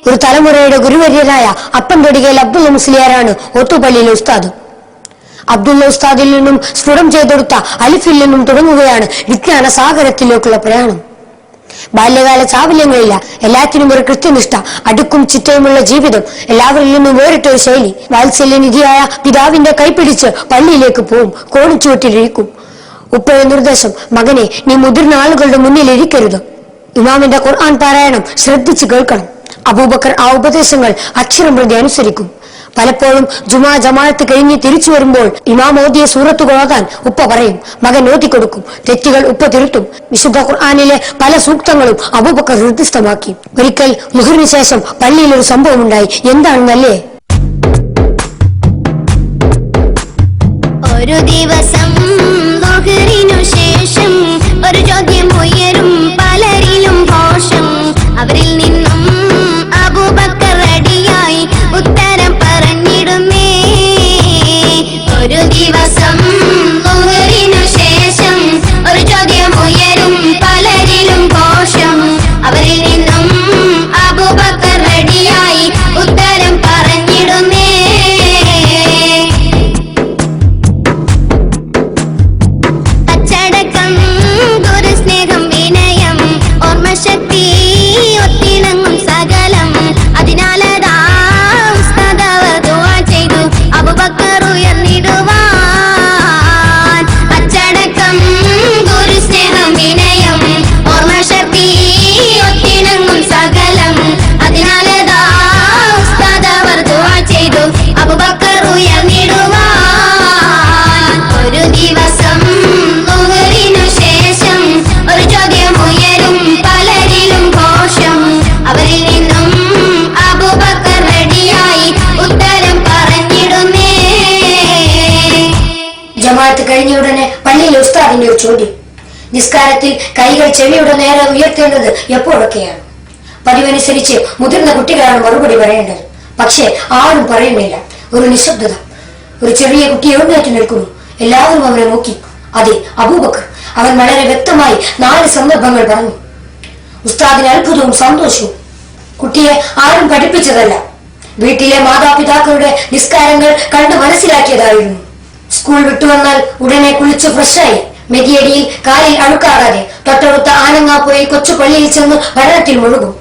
ഒരു തലമുറയുടെ ഗുരുവര്യനായ അപ്പൻതൊടികയിൽ അബ്ദുള്ള മുസ്ലിയാരാണ് ഓത്തുപള്ളിയിലെ ഉസ്താദ്. അബ്ദുള്ള ഉസ്താദിൽ നിന്നും സ്ഫുടം ചെയ്തെടുത്ത അലിഫിൽ നിന്നും തുടങ്ങുകയാണ് വിജ്ഞാന സാഗരത്തിലേക്കുള്ള പ്രയാണം. ബാല്യകാല ചാവല്യങ്ങളില്ല, എല്ലാത്തിനും ഒരു കൃത്യനിഷ്ഠ, അടുക്കും ചിട്ടയുമുള്ള ജീവിതം, എല്ലാവരിൽ നിന്നും വേറിട്ടൊരു ശൈലി. വാത്സല്യനിധിയായ പിതാവിന്റെ കൈപിടിച്ച് പള്ളിയിലേക്ക് പോവും, കോണിച്ചുവട്ടിലിരിക്കും. ഉപ്പയുടെ നിർദ്ദേശം, മകനെ നീ മുതിർന്ന ആളുകളുടെ മുന്നിൽ ഇരിക്കരുത്. ഇമാമിന്റെ ഖുർആൻ പാരായണം ശ്രദ്ധിച്ച് കേൾക്കണം. അബൂബക്കർ ആ ഉപദേശങ്ങൾ അക്ഷരം പ്രതി അനുസരിക്കും. പലപ്പോഴും ജുമാ ജമാഅത്ത് കഴിഞ്ഞ് തിരിച്ചു വരുമ്പോൾ ഇമാം ഓതിയ സൂറത്തുകൾ ഓതാൻ ഉപ്പ പറയും, മകൻ ഓതിക്കൊടുക്കും. തെറ്റുകൾ ഉപ്പ തിരുത്തും. വിശുദ്ധ ഖുർആനിലെ പല സൂക്തങ്ങളും അബൂബക്കർ നിർദ്ദിഷ്ടമാക്കി. ഒരിക്കൽ ളുഹറിന് ശേഷം പള്ളിയിൽ ഒരു സംഭവം ഉണ്ടായി. എന്താണെന്നല്ലേ? ഒരു ദിവസം ളുഹറിനു ശേഷം ഒരു ചോദ്യം ഉയരും, പലരിലും ഘോഷം. അവരിൽ നിന്നും അബൂബക്കർ റെഡിയായി ഉത്തരം പറഞ്ഞിടുന്നേ. ഒരു ദിവസം ളുഹറിനു ശേഷം ഒരു ചോദ്യം ഉയരും, പലരിലും ഘോഷം. അവരിൽ നിന്നും അബൂബക്കർ റെഡിയായി ഉത്തരം പറഞ്ഞിടുന്നേ. അച്ചടക്കം, ഗുരുസ്നേഹം, വിനയം, ഓർമ്മശക്തി, ഒത്തിണങ്ങും സകലം. അതിനാലതാ ഉസ്താദ് അവർ ദുആ ചെയ്തു അബൂബക്കർ ഉയർന്നിടുവാൻ. അച്ചടക്കം, ഗുരുസ്നേഹം, വിനയം, ഓർമ്മശക്തി, ഒത്തിണങ്ങും സകലം. അതിനാലതാ ഉസ്താദ് അവർ ദുആ ചെയ്തു അബൂബക്കർ ഉയർന്നിടുവാൻ. ഒരു ദിവസം ളുഹറിനു ശേഷം ഒരു ചോദ്യം ഉയരും, പലരിലും ഘോഷം. അവരിൽ നിന്നും അബൂബക്കർ റെഡിയായി ഉത്തരം പറഞ്ഞിടുന്നേ. ജമാഅത്ത് കഴിഞ്ഞ ഉടനെ പള്ളിയിലെ ഉസ്താദിന്റെ ഒരു ചോദ്യം, നിസ്കാരത്തിൽ കൈകൾ ചെവിയുടെ നേരെ ഉയർത്തേണ്ടത് എപ്പോഴൊക്കെയാണ്? പതിവനുസരിച്ച് മുതിർന്ന കുട്ടികളാണ് മറുപടി പറയേണ്ടത്. പക്ഷേ ആരും പറയുന്നില്ല. ഒരു നിശബ്ദത. ഒരു ചെറിയ കുട്ടി എഴുന്നേറ്റ് നിൽക്കുന്നു. എല്ലാവരും അവനെ നോക്കി. അതെ, അബൂബക്കർ. അവൻ വളരെ വ്യക്തമായി 4 സന്ദർഭങ്ങൾ പറഞ്ഞു. ഉസ്താദിന് അത്ഭുതവും സന്തോഷവും. കുട്ടിയെ ആരും പഠിപ്പിച്ചതല്ല, വീട്ടിലെ മാതാപിതാക്കളുടെ നിസ്കാരങ്ങൾ കണ്ട് മനസ്സിലാക്കിയതായിരുന്നു. സ്കൂൾ വിട്ടുവന്നാൽ ഉടനെ കുളിച്ച് ഫ്രഷായി മെതിയടിയിൽ കാലിൽ അഴുക്കാകാതെ തൊട്ടടുത്ത ആനങ്ങാപ്പുഴയിൽ കൊച്ചു പള്ളിയിൽ ചെന്ന് പഠനത്തിൽ മുഴുകും.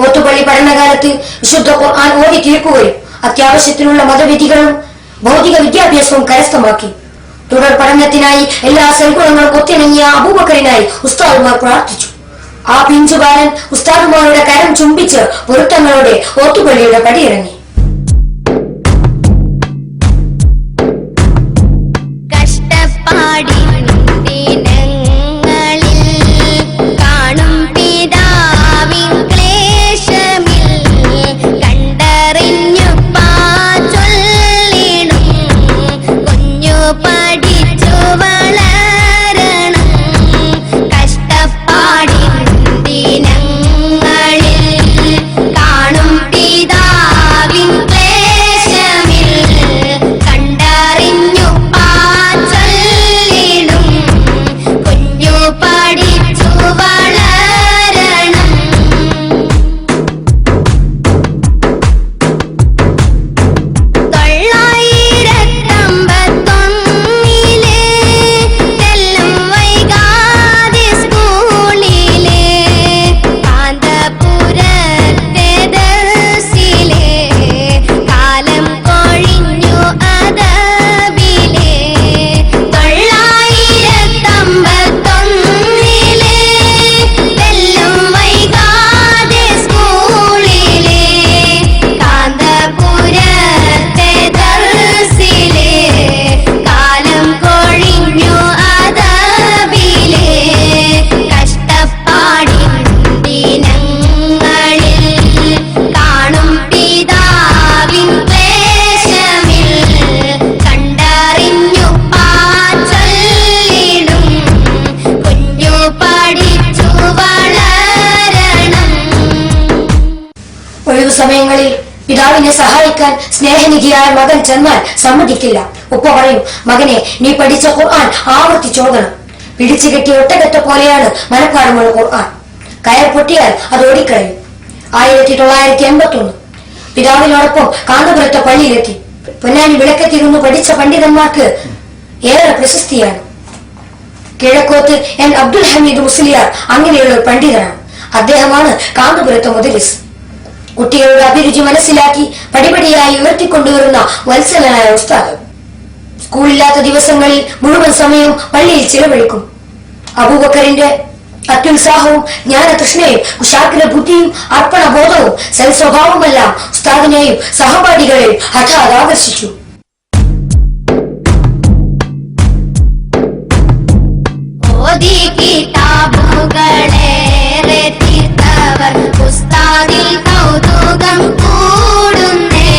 ഓത്തുപള്ളി പഠനകാലത്ത് വിശുദ്ധ ഖുർആൻ ഓതി തീർക്കുകയും അത്യാവശ്യത്തിനുള്ള മതവിധികളും ഭൗതിക വിദ്യാഭ്യാസവും കരസ്ഥമാക്കി. തുടർ പഠനത്തിനായി എല്ലാ സൽഗുണങ്ങളും ഒത്തിണങ്ങിയ അബൂബക്കറിനായി ഉസ്താദുമാർ പ്രാർത്ഥിച്ചു. ആ പിഞ്ചുബാലൻ ഉസ്താദുമാരുടെ കരം ചുംബിച്ച് പൊരുത്തങ്ങളോടെ ഓത്തുപള്ളിയുടെ പടിയിറങ്ങി. പിതാവിനെ സഹായിക്കാൻ സ്നേഹനിധിയായ മകൻ ചെന്നാൽ സമ്മതിക്കില്ല. ഉപ്പ പറയും, മകനെ നീ പഠിച്ച ഖുർആൻ ആവർത്തിച്ചോദണം. പിടിച്ചു കെട്ടിയ ഒട്ടകറ്റ പോലെയാണ് മനഃപ്പാടമുള്ള ഖുർആൻ. കയർ പൊട്ടിയാൽ അത് ഓടിക്കളയും. 1981 പിതാവിനോടൊപ്പം കാന്തപുരത്തെ പള്ളിയിലെത്തി. പൊന്നാനി വിളക്കത്തിരുന്ന് പഠിച്ച പണ്ഡിതന്മാർക്ക് ഏറെ പ്രശസ്തിയാണ്. കിഴക്കോത്ത് എൻ അബ്ദുൽ ഹമീദ് മുസ്ലിയാർ അങ്ങനെയുള്ള ഒരു പണ്ഡിതനാണ്. അദ്ദേഹമാണ് കാന്തപുരത്തെ മുദരിസ്. കുട്ടികളുടെ അഭിരുചി മനസ്സിലാക്കി പടിപടിയായി ഉയർത്തിക്കൊണ്ടുവരുന്ന വത്സലനായ ഉസ്താദ്. സ്കൂളില്ലാത്ത ദിവസങ്ങളിൽ മുഴുവൻ സമയവും പള്ളിയിൽ ചിലവഴിക്കും. അബൂബക്കറിന്റെ അത്യുത്സാഹവും ജ്ഞാനതൃഷ്ണയും കുശാഗ്ര ബുദ്ധിയും അർപ്പണബോധവും സൽസ്വഭാവമെല്ലാം ഉസ്താദിനെയും സഹപാഠികളെയും ഹഠാത് ആകർഷിച്ചു. ഓതി കിതാബുകളേറെ തീർത്തവർ ഉസ്താദിൽ കൗതുകം കൂടുന്നേ.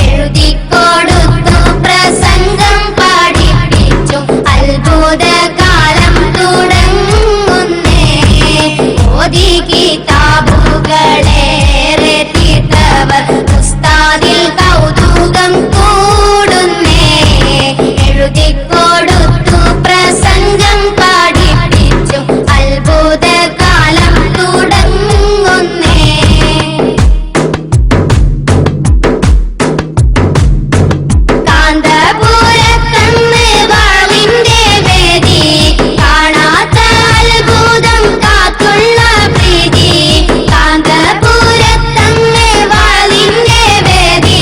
എഴുതിക്കൊടുത്തു പ്രസംഗം പഠിപ്പിച്ചു അത്ഭുതകാലം തുടങ്ങുന്നേ. ഓതി കിതാബുകളേറെ തീർത്തവർ ഉസ്താദിൽ കൗതുകം കൂടുന്നേ. എഴുതിക്കൊടുത്തു പ്രസംഗം പഠിപ്പിച്ചു അത്ഭുതകാലം തുടങ്ങുന്നേ. കാന്തപുരത്തന്ന് വാളിന്റെ വേദി കാണാത്ത അത്ഭുതം കാത്തുള്ള പ്രീതി. കാന്തപുരത്തന്ന് വാളിന്റെ വേദി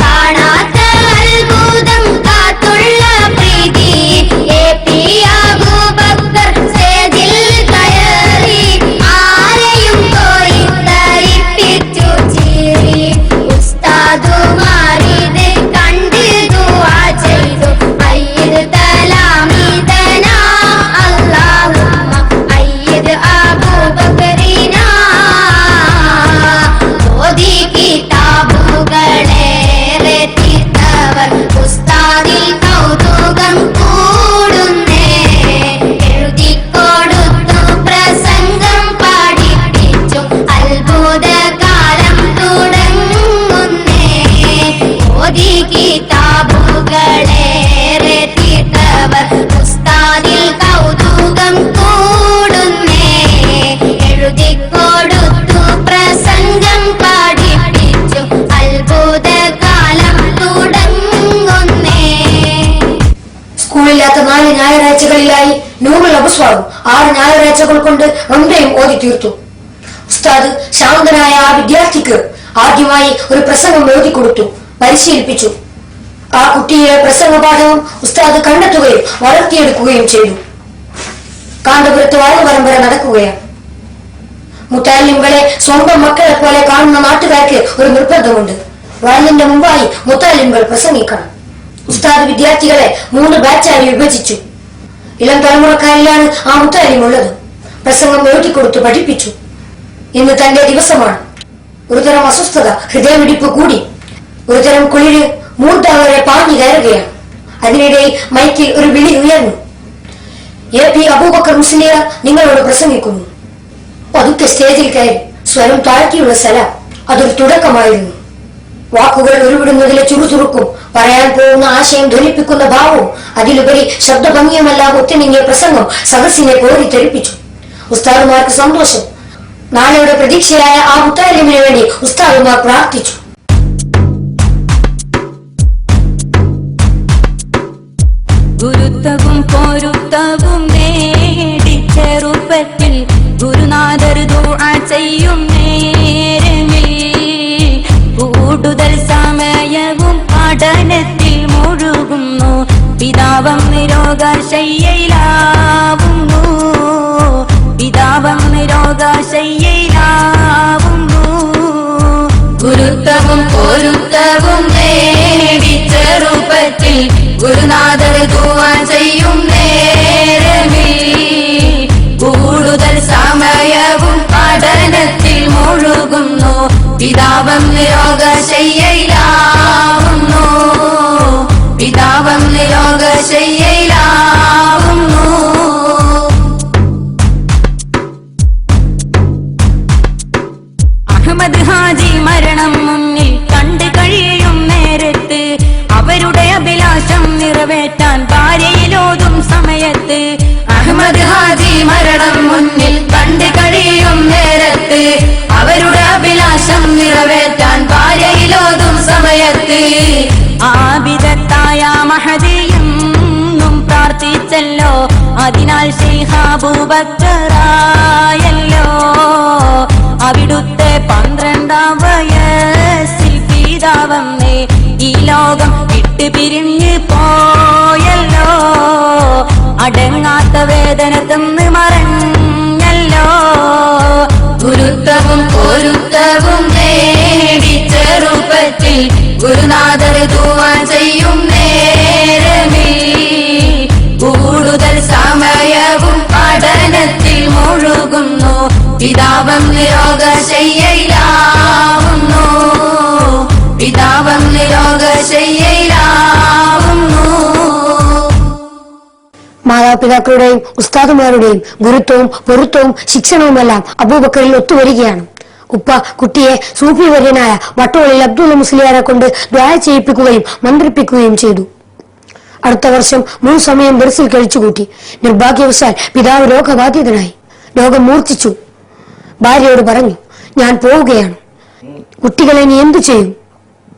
കാണാത്ത അത്ഭുതം കാത്തുള്ള പ്രീതി. AP അബൂബക്കർ സ്റ്റേജിൽ കയറി ആരെയും കോരിത്തരിപ്പിച്ചു ചിരി. ഉസ്താദുമാരിത് കണ്ട് ദുആ ചെയ്തു അയ്യിദ് തലാമീദനാ അല്ലാഹുമ്മ അയ്യിദ് അബൂബക്കറിനാ. ഓതി കിതാബുകളേറെ തീർത്തവർ ഉസ്താദിൽ കൗതുകം കൂടുന്നേ. എഴുതിക്കൊടുത്തു പ്രസംഗം പഠിപ്പിച്ചു അത്ഭുതകാലം തുടങ്ങുന്നേ. ഓതി കിതാബുകളേറെ തീർത്തവർ ഉസ്താദിൽ കൗതുകം കൂടുന്നേ. എഴുതിക്കൊടുത്തു പ്രസംഗം പഠിപ്പിച്ചു അത്ഭുതകാലം തുടങ്ങുന്നേ. സ്കൂളില്ലാത്ത 4 ഞായറാഴ്ചകളിലായി നൂറുൽ അബ്സ്വാറും 6 ഞായറാഴ്ചകൾ കൊണ്ട് റംദയും ഓതി തീർത്തു. ഉസ്താദ് ശാന്തനായ ആ വിദ്യാർത്ഥിക്ക് ആദ്യമായി ഒരു പ്രസംഗം എഴുതി കൊടുത്തു, പരിശീലിപ്പിച്ചു. ആ കുട്ടിയെ പ്രസംഗപാഠവും ഉസ്താദ് കണ്ടെത്തുകയും വളർത്തിയെടുക്കുകയും ചെയ്തു. കാന്തപുരത്ത് വായു പരമ്പര നടക്കുകയാണ്. മുത്താലിംകളെ സ്വന്തം മക്കളെ പോലെ കാണുന്ന നാട്ടുകാർക്ക് ഒരു നിർബന്ധമുണ്ട്. വാലിന്റെ മുമ്പായി മുത്താലിംകൾ പ്രസംഗിക്കണം. ഉസ്താദ് വിദ്യാർത്ഥികളെ 3 ബാച്ചായി വിഭജിച്ചു. ഇളം തലമുറക്കാരിലാണ് ആ മുത്താലിം ഉള്ളത്. പ്രസംഗം എഴുതിക്കൊടുത്ത് പഠിപ്പിച്ചു. ഇന്ന് തന്റെ ദിവസമാണ്. ഒരുതരം അസ്വസ്ഥത, ഹൃദയമിടിപ്പ് കൂടി. ഒരുതരം കുളിര് മൂർധാവരെ പാഞ്ഞു കയറുകയാണ്. അതിനിടയിൽ മൈക്കിൽ ഒരു വിളി ഉയർന്നു. AP അബൂബക്കർ മുസ്ലിയാർ നിങ്ങളോട് പ്രസംഗിക്കുന്നു. പതുക്കെ സ്റ്റേജിൽ കയറി സ്വരം താഴ്ത്തിയുള്ള സലാം. അതൊരു തുടക്കമായിരുന്നു. വാക്കുകൾ ഉരുവിടുന്നതിലെ ചുറുചുറുക്കും പറയാൻ പോകുന്ന ആശയം ധ്വനിപ്പിക്കുന്ന ഭാവവും അതിലുപരി ശബ്ദഭംഗിയുമെല്ലാം ഒത്തിണങ്ങിയ പ്രസംഗം സദസ്സിനെ കോരിത്തെരിപ്പിച്ചു. ഉസ്താദുമാർക്ക് സന്തോഷം. നാളെയുടെ പ്രതീക്ഷയായ ആ മുത്താലിമിന് വേണ്ടി ഉസ്താദുമാർ പ്രാർത്ഥിച്ചു. ഗുരുത്വവും പൊരുത്തവും നേടി ചെറുപ്പത്തിൽ ഗുരുനാഥർ ദുആ ചെയ്യും നേരമിൽ കൂടുതൽ സമയവും പഠനത്തിൽ മുഴുകുന്നു. പിതാവം രോഗശയ്യയിലാവുന്നു. പിതാവം രോഗശയ്യയിലാവുന്നു. ഗുരുത്വവും പൊരുത്തവും നേടി ചെറുപ്പത്തിൽ ഗുരുനാഥർ ദുആ ചെയ്യും നേരമിൽ കൂടുതൽ സമയവും പഠനത്തിൽ മുഴുകുന്നു. പിതാവം രോഗശയ്യയിലാവുന്നു. പിതാവം രോഗശയ്യയിലാവുന്നു. അഹമ്മദ് ഹാജി മരണം മുന്നിൽ അതിനാൽ ശൈഖ് അബൂബക്കറായല്ലോ അവിടുത്തെ 12-ാം വയസ്സിൽ പിതാവെന്നേ ഈ ലോകം വിട്ട് പിരിഞ്ഞു പോയല്ലോ. അടങ്ങാത്ത വേദന തന്ന് മറഞ്ഞല്ലോ. ഗുരുത്വവും പൊരുത്തവും നേടി ചെറുപ്പത്തിൽ ഗുരുനാഥർ ദുആ ചെയ്യും നേരമിൽ കൂടുതൽ സമയവും പഠനത്തിൽ മുഴുകുന്നു. പിതാവം രോഗശയ്യയിലാവുന്നു. പിതാവം രോഗശയ്യയിലാവുന്നു. മാതാപിതാക്കളുടെയും ഉസ്താദുമാരുടെയും ഗുരുത്വവും പൊരുത്തവും ശിക്ഷണവുമെല്ലാം അബൂബക്കറിൽ ഒത്തുവരികയാണ്. ഉപ്പ കുട്ടിയെ സൂഫി വര്യനായ വട്ടോളിൽ അബ്ദുള്ള മുസ്ലിയാരെ കൊണ്ട് ദ്വാ ചെയ്യിപ്പിക്കുകയും മന്ത്രിപ്പിക്കുകയും ചെയ്തു. അടുത്ത വർഷം 3 സമയം ദർസിൽ കഴിച്ചുകൂട്ടി. നിർഭാഗ്യവശാൽ പിതാവ് രോഗബാധിതനായി. രോഗം മൂർച്ഛിച്ചു. ഭാര്യയോട് പറഞ്ഞു, ഞാൻ പോവുകയാണ്, കുട്ടികളെ നീ എന്തു ചെയ്യും?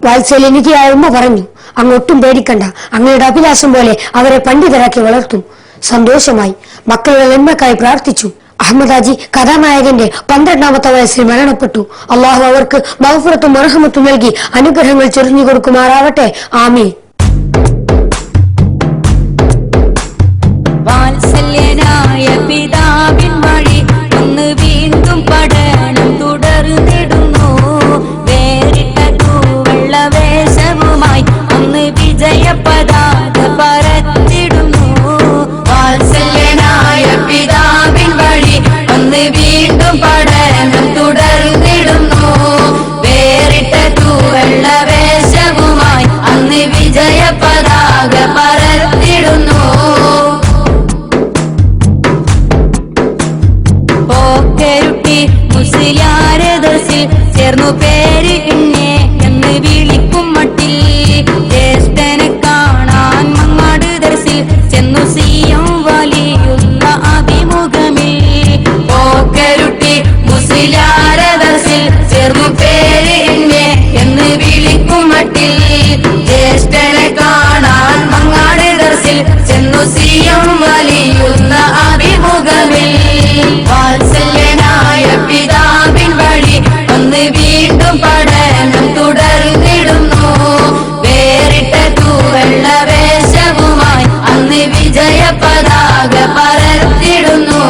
വാത്സല്യനിധിയായ ഉമ്മ പറഞ്ഞു, അങ്ങൊട്ടും പേടിക്കണ്ട, അങ്ങയുടെ അഭിലാഷം പോലെ അവരെ പണ്ഡിതരാക്കി വളർത്തും. സന്തോഷമായി. മക്കളുടെ നന്മക്കായി പ്രാർത്ഥിച്ചു. അഹമ്മദാജി കഥാനായകന്റെ 12-ാമത്തെ വയസ്സിൽ മരണപ്പെട്ടു. അള്ളാഹു അവർക്ക് മഗ്ഫിറത്തും മർഹമത്തും നൽകി അനുഗ്രഹങ്ങൾ ചൊരിഞ്ഞു കൊടുക്കുമാറാവട്ടെ. ആമീൻ. വാത്സല്യനായ പിതാവിൻ വഴി ഒന്ന് വീണ്ടും പഠനം തുടർന്നിടുന്നു. വേറിട്ട തൂവെള്ള വേഷവുമായി അന്ന് വിജയ പതാക പറത്തിടുന്നു. വാത്സല്യനായ പിതാവിൻ വഴി ഒന്ന് വീണ്ടും പഠനം തുടർന്നിടുന്നു. വേറിട്ട തൂവെള്ള വേഷവുമായി അന്ന് വിജയ പതാക പറത്തിടുന്നു. പോക്കരുട്ടി മുസ്ലിയാരെ ദർസിൽ ചേർന്നു പേര് ഇന്നെ എന്ന് വിളിക്കും മട്ടിൽ ജ്യേഷ്ഠനെ കാണാൻ മങ്ങാട് ദർസിൽ ചെന്നു സിയം വലിയുള്ള അഭിമുഖമിൽ. പോക്കരുട്ടി മുസ്ലിയാരെ ദർസിൽ ചേർന്നു പേര് ഇന്നെ എന്ന് വിളിക്കും മട്ടിൽ ജ്യേഷ്ഠനെ കാണാൻ മങ്ങാട് ദർസിൽ ചെന്നു സിയം വലിയുള്ള അഭിമുഖമിൽ. വാത്സല്യനായ പിതാവിൻ വഴി ഒന്ന് വീണ്ടും പഠനം തുടർന്നിടുന്നു. വേറിട്ട തൂവെള്ള വേഷവുമായി അന്ന് വിജയ പതാക പറത്തിടുന്നു.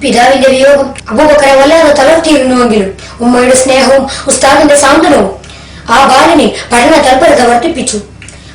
പിതാവിന്റെ വിയോഗം അബൂബക്കറെ വല്ലാതെ തളർത്തിയിരുന്നുവെങ്കിലും ഉമ്മയുടെ സ്നേഹവും ഉസ്താദിന്റെ സാന്ത്വനവും ആ ബാലനെ പഠന തൽപരത വർദ്ധിപ്പിച്ചു.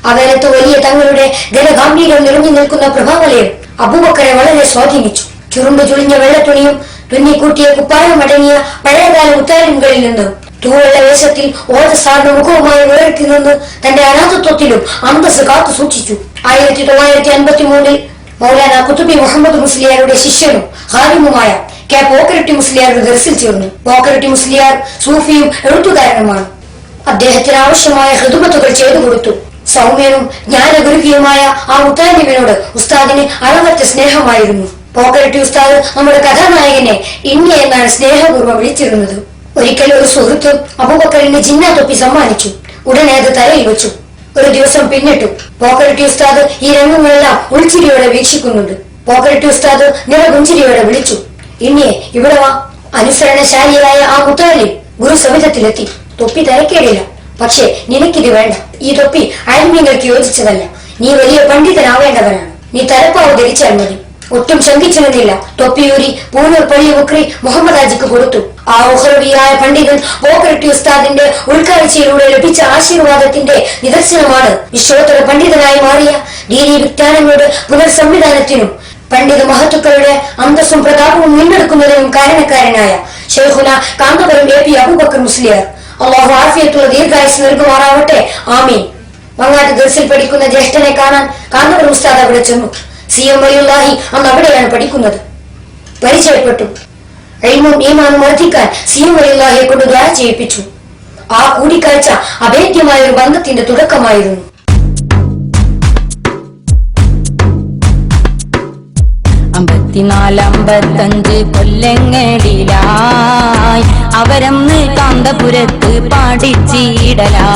അവേലത്ത് വലിയ തങ്ങളുടെ ഘനഗാംഭീര്യം നിറഞ്ഞു നിൽക്കുന്ന പ്രഭാവലയം അബൂബക്കറെ വളരെ സ്വാധീനിച്ചു. ചുരുമ്പ് ചുളിഞ്ഞ വെള്ളത്തുണിയും തുന്നിക്കൂട്ടിയ കുപ്പായം അടങ്ങിയ പഴയകാല മുത്താലിമുകളിൽ നിന്ന് തൂവെള്ള വേഷത്തിൽ ഓജസാർന്ന മുഖവുമായി വേർത്തി നിന്ന് തന്റെ അനാഥത്വത്തിലും അന്തസ് കാത്തു സൂക്ഷിച്ചു. 1953 മൗലാന കുത്തുബി മുഹമ്മദ് മുസ്ലിയാരുടെ ശിഷ്യനും ഹാരിമുമായ കെ പോക്കരട്ടി മുസ്ലിയാരുടെ ദർസിൽ ചേർന്നു. പോക്കരട്ടി മുസ്ലിയാർ സൂഫിയും എഴുത്തുകാരനുമാണ്. അദ്ദേഹത്തിന് ആവശ്യമായ ഹിദ്മത്തുകൾ ചെയ്തു കൊടുത്തു. സൗമ്യനും ജ്ഞാനഗുരുഹിയുമായ ആ മുത്താലിമിനോട് ഉസ്താദിന് അളവറ്റ സ്നേഹമായിരുന്നു. പോക്കരട്ടി ഉസ്താദ് നമ്മുടെ കഥാനായകനെ ഇന്ത്യ എന്നാണ് സ്നേഹപൂർവ്വം വിളിച്ചിരുന്നത്. ഒരിക്കൽ ഒരു സുഹൃത്ത് അബൂബക്കറിന് ജിന്നാ തൊപ്പി സമ്മാനിച്ചു. ഉടനെ അത് തലയിൽ വെച്ചു. ഒരു ദിവസം പിന്നിട്ടു. പോക്കരട്ടി ഉസ്താദ് ഈ രംഗങ്ങളെല്ലാം ഉൾച്ചിരിയോടെ വീക്ഷിക്കുന്നുണ്ട്. പോക്കരട്ടി ഉസ്താദ് നിറപുഞ്ചിരിയോടെ വിളിച്ചു, ഇന്നിയെ ഇവിടെ വാ. അനുസരണശാലിയായ ആ മുത്താലിം ഗുരു സമിതത്തിലെത്തി. തൊപ്പി തരക്കേടില്ല, പക്ഷേ നിനക്കിത് വേണ്ട. ഈ തൊപ്പി അയൽമീങ്ങൾക്ക് യോജിച്ചതല്ല. നീ വലിയ പണ്ഡിതനാവേണ്ടവനാണ്. നീ തലപ്പാവ് ധരിച്ചാൽ മതി. ഒട്ടും ശങ്കിച്ചു നിന്നില്ല. തൊപ്പിയൂരി പൂനൂർ പള്ളി മുക്രി മുഹമ്മദ് ഹാജിക്ക് കൊടുത്തു. ആ ഉഹ്റവിയായ പണ്ഡിതൻ പോക്കരട്ടി ഉസ്താദിന്റെ ഉൾക്കാഴ്ചയിലൂടെ ലഭിച്ച ആശീർവാദത്തിന്റെ നിദർശനമാണ് വിശ്വോത്തര പണ്ഡിതനായി മാറിയ ദീനീ വിജ്ഞാനങ്ങളുടെ പുനർസംവിധാനത്തിനും പണ്ഡിത മഹത്തുക്കളുടെ അന്തസ്സും പ്രതാപവും വീണ്ടെടുക്കുന്നതിനും കാരണക്കാരനായ ഷെയ്ഖുന കാന്തപുരം എ പി അബൂബക്കർ മുസ്ലിയാർ. അള്ളാഹു ആഫിയത്തുള്ള ദീർഘായുസ് നൽകുമാറാവട്ടെ. ആമീൻ. മങ്ങാട്ട് ദർസിൽ പഠിക്കുന്ന ജ്യേഷ്ഠനെ കാണാൻ കാന്തപുരം ഉസ്താദ് അവിടെ ചെന്നു. സിയം വലിയുല്ലാഹി അന്ന് അവിടെയാണ് പഠിക്കുന്നത്. പരിചയപ്പെട്ടു. ഇൽമും ഈമാനും വർദ്ധിക്കാൻ സിയം വലിയുല്ലാഹിയെ കൊണ്ട് ദുആ ചെയ്യിപ്പിച്ചു. ആ കൂടിക്കാഴ്ച അഭേദ്യമായ ഒരു ബന്ധത്തിന്റെ തുടക്കമായിരുന്നു. 54-55 കൊല്ലങ്ങളിലായി അവരന്ന് കാന്തപുരത്ത് പാടിച്ചിടലായി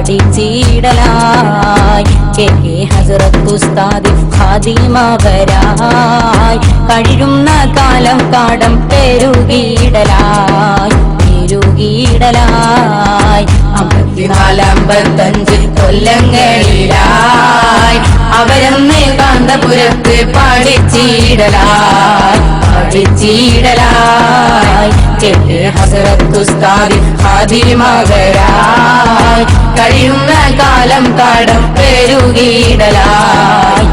പഠിച്ചിടലായി കെ കെ ഹസ്രത്ത് ഉസ്താദ് ഖാദിമവരായി കഴിയുന്ന കാലം പാഠം പെരുകിടലായി 54-55 കൊല്ലങ്ങളിലായി അവരന്ന് കാന്തപുരത്ത് പഠിച്ചിടലായി കെ ഹസ്രത്ത് ഉസ്താദ് ഖാദിമവരായി കഴിയുന്ന കാലം പാഠം പെരുകിടലായി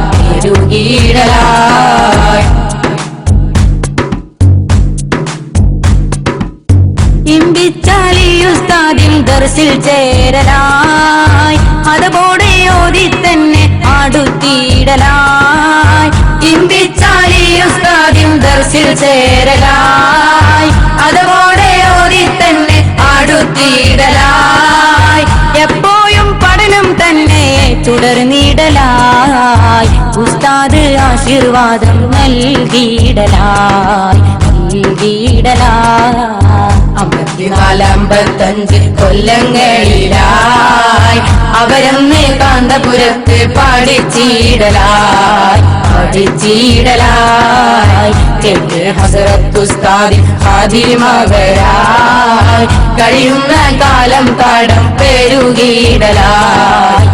ഇമ്പിച്ചാലി ഉസ്താദിൻ ദർസിൽ ചേരലായി അതോടെ ഓതി തന്നെ അടുത്തിടലായി ഇമ്പിച്ചാലി ഉസ്താദിൻ ദർസിൽ ചേരലായി അതോടെ ഓതി തന്നെ അടുത്തിടലായി എപ്പോഴും പഠനം തന്നെ തുടർന്നിടലായി ഉസ്താദ് ആശീർവാദം നൽകിയിടലായി 54-55 കൊല്ലങ്ങളിലായി അവരന്ന് കാന്തപുരത്ത് പഠിച്ചിടലായി കെ ഹസ്രത്ത് ഉസ്താദ് ഖാദിമവരായി കഴിയുന്ന കാലം പാഠം പെരുകിടലായി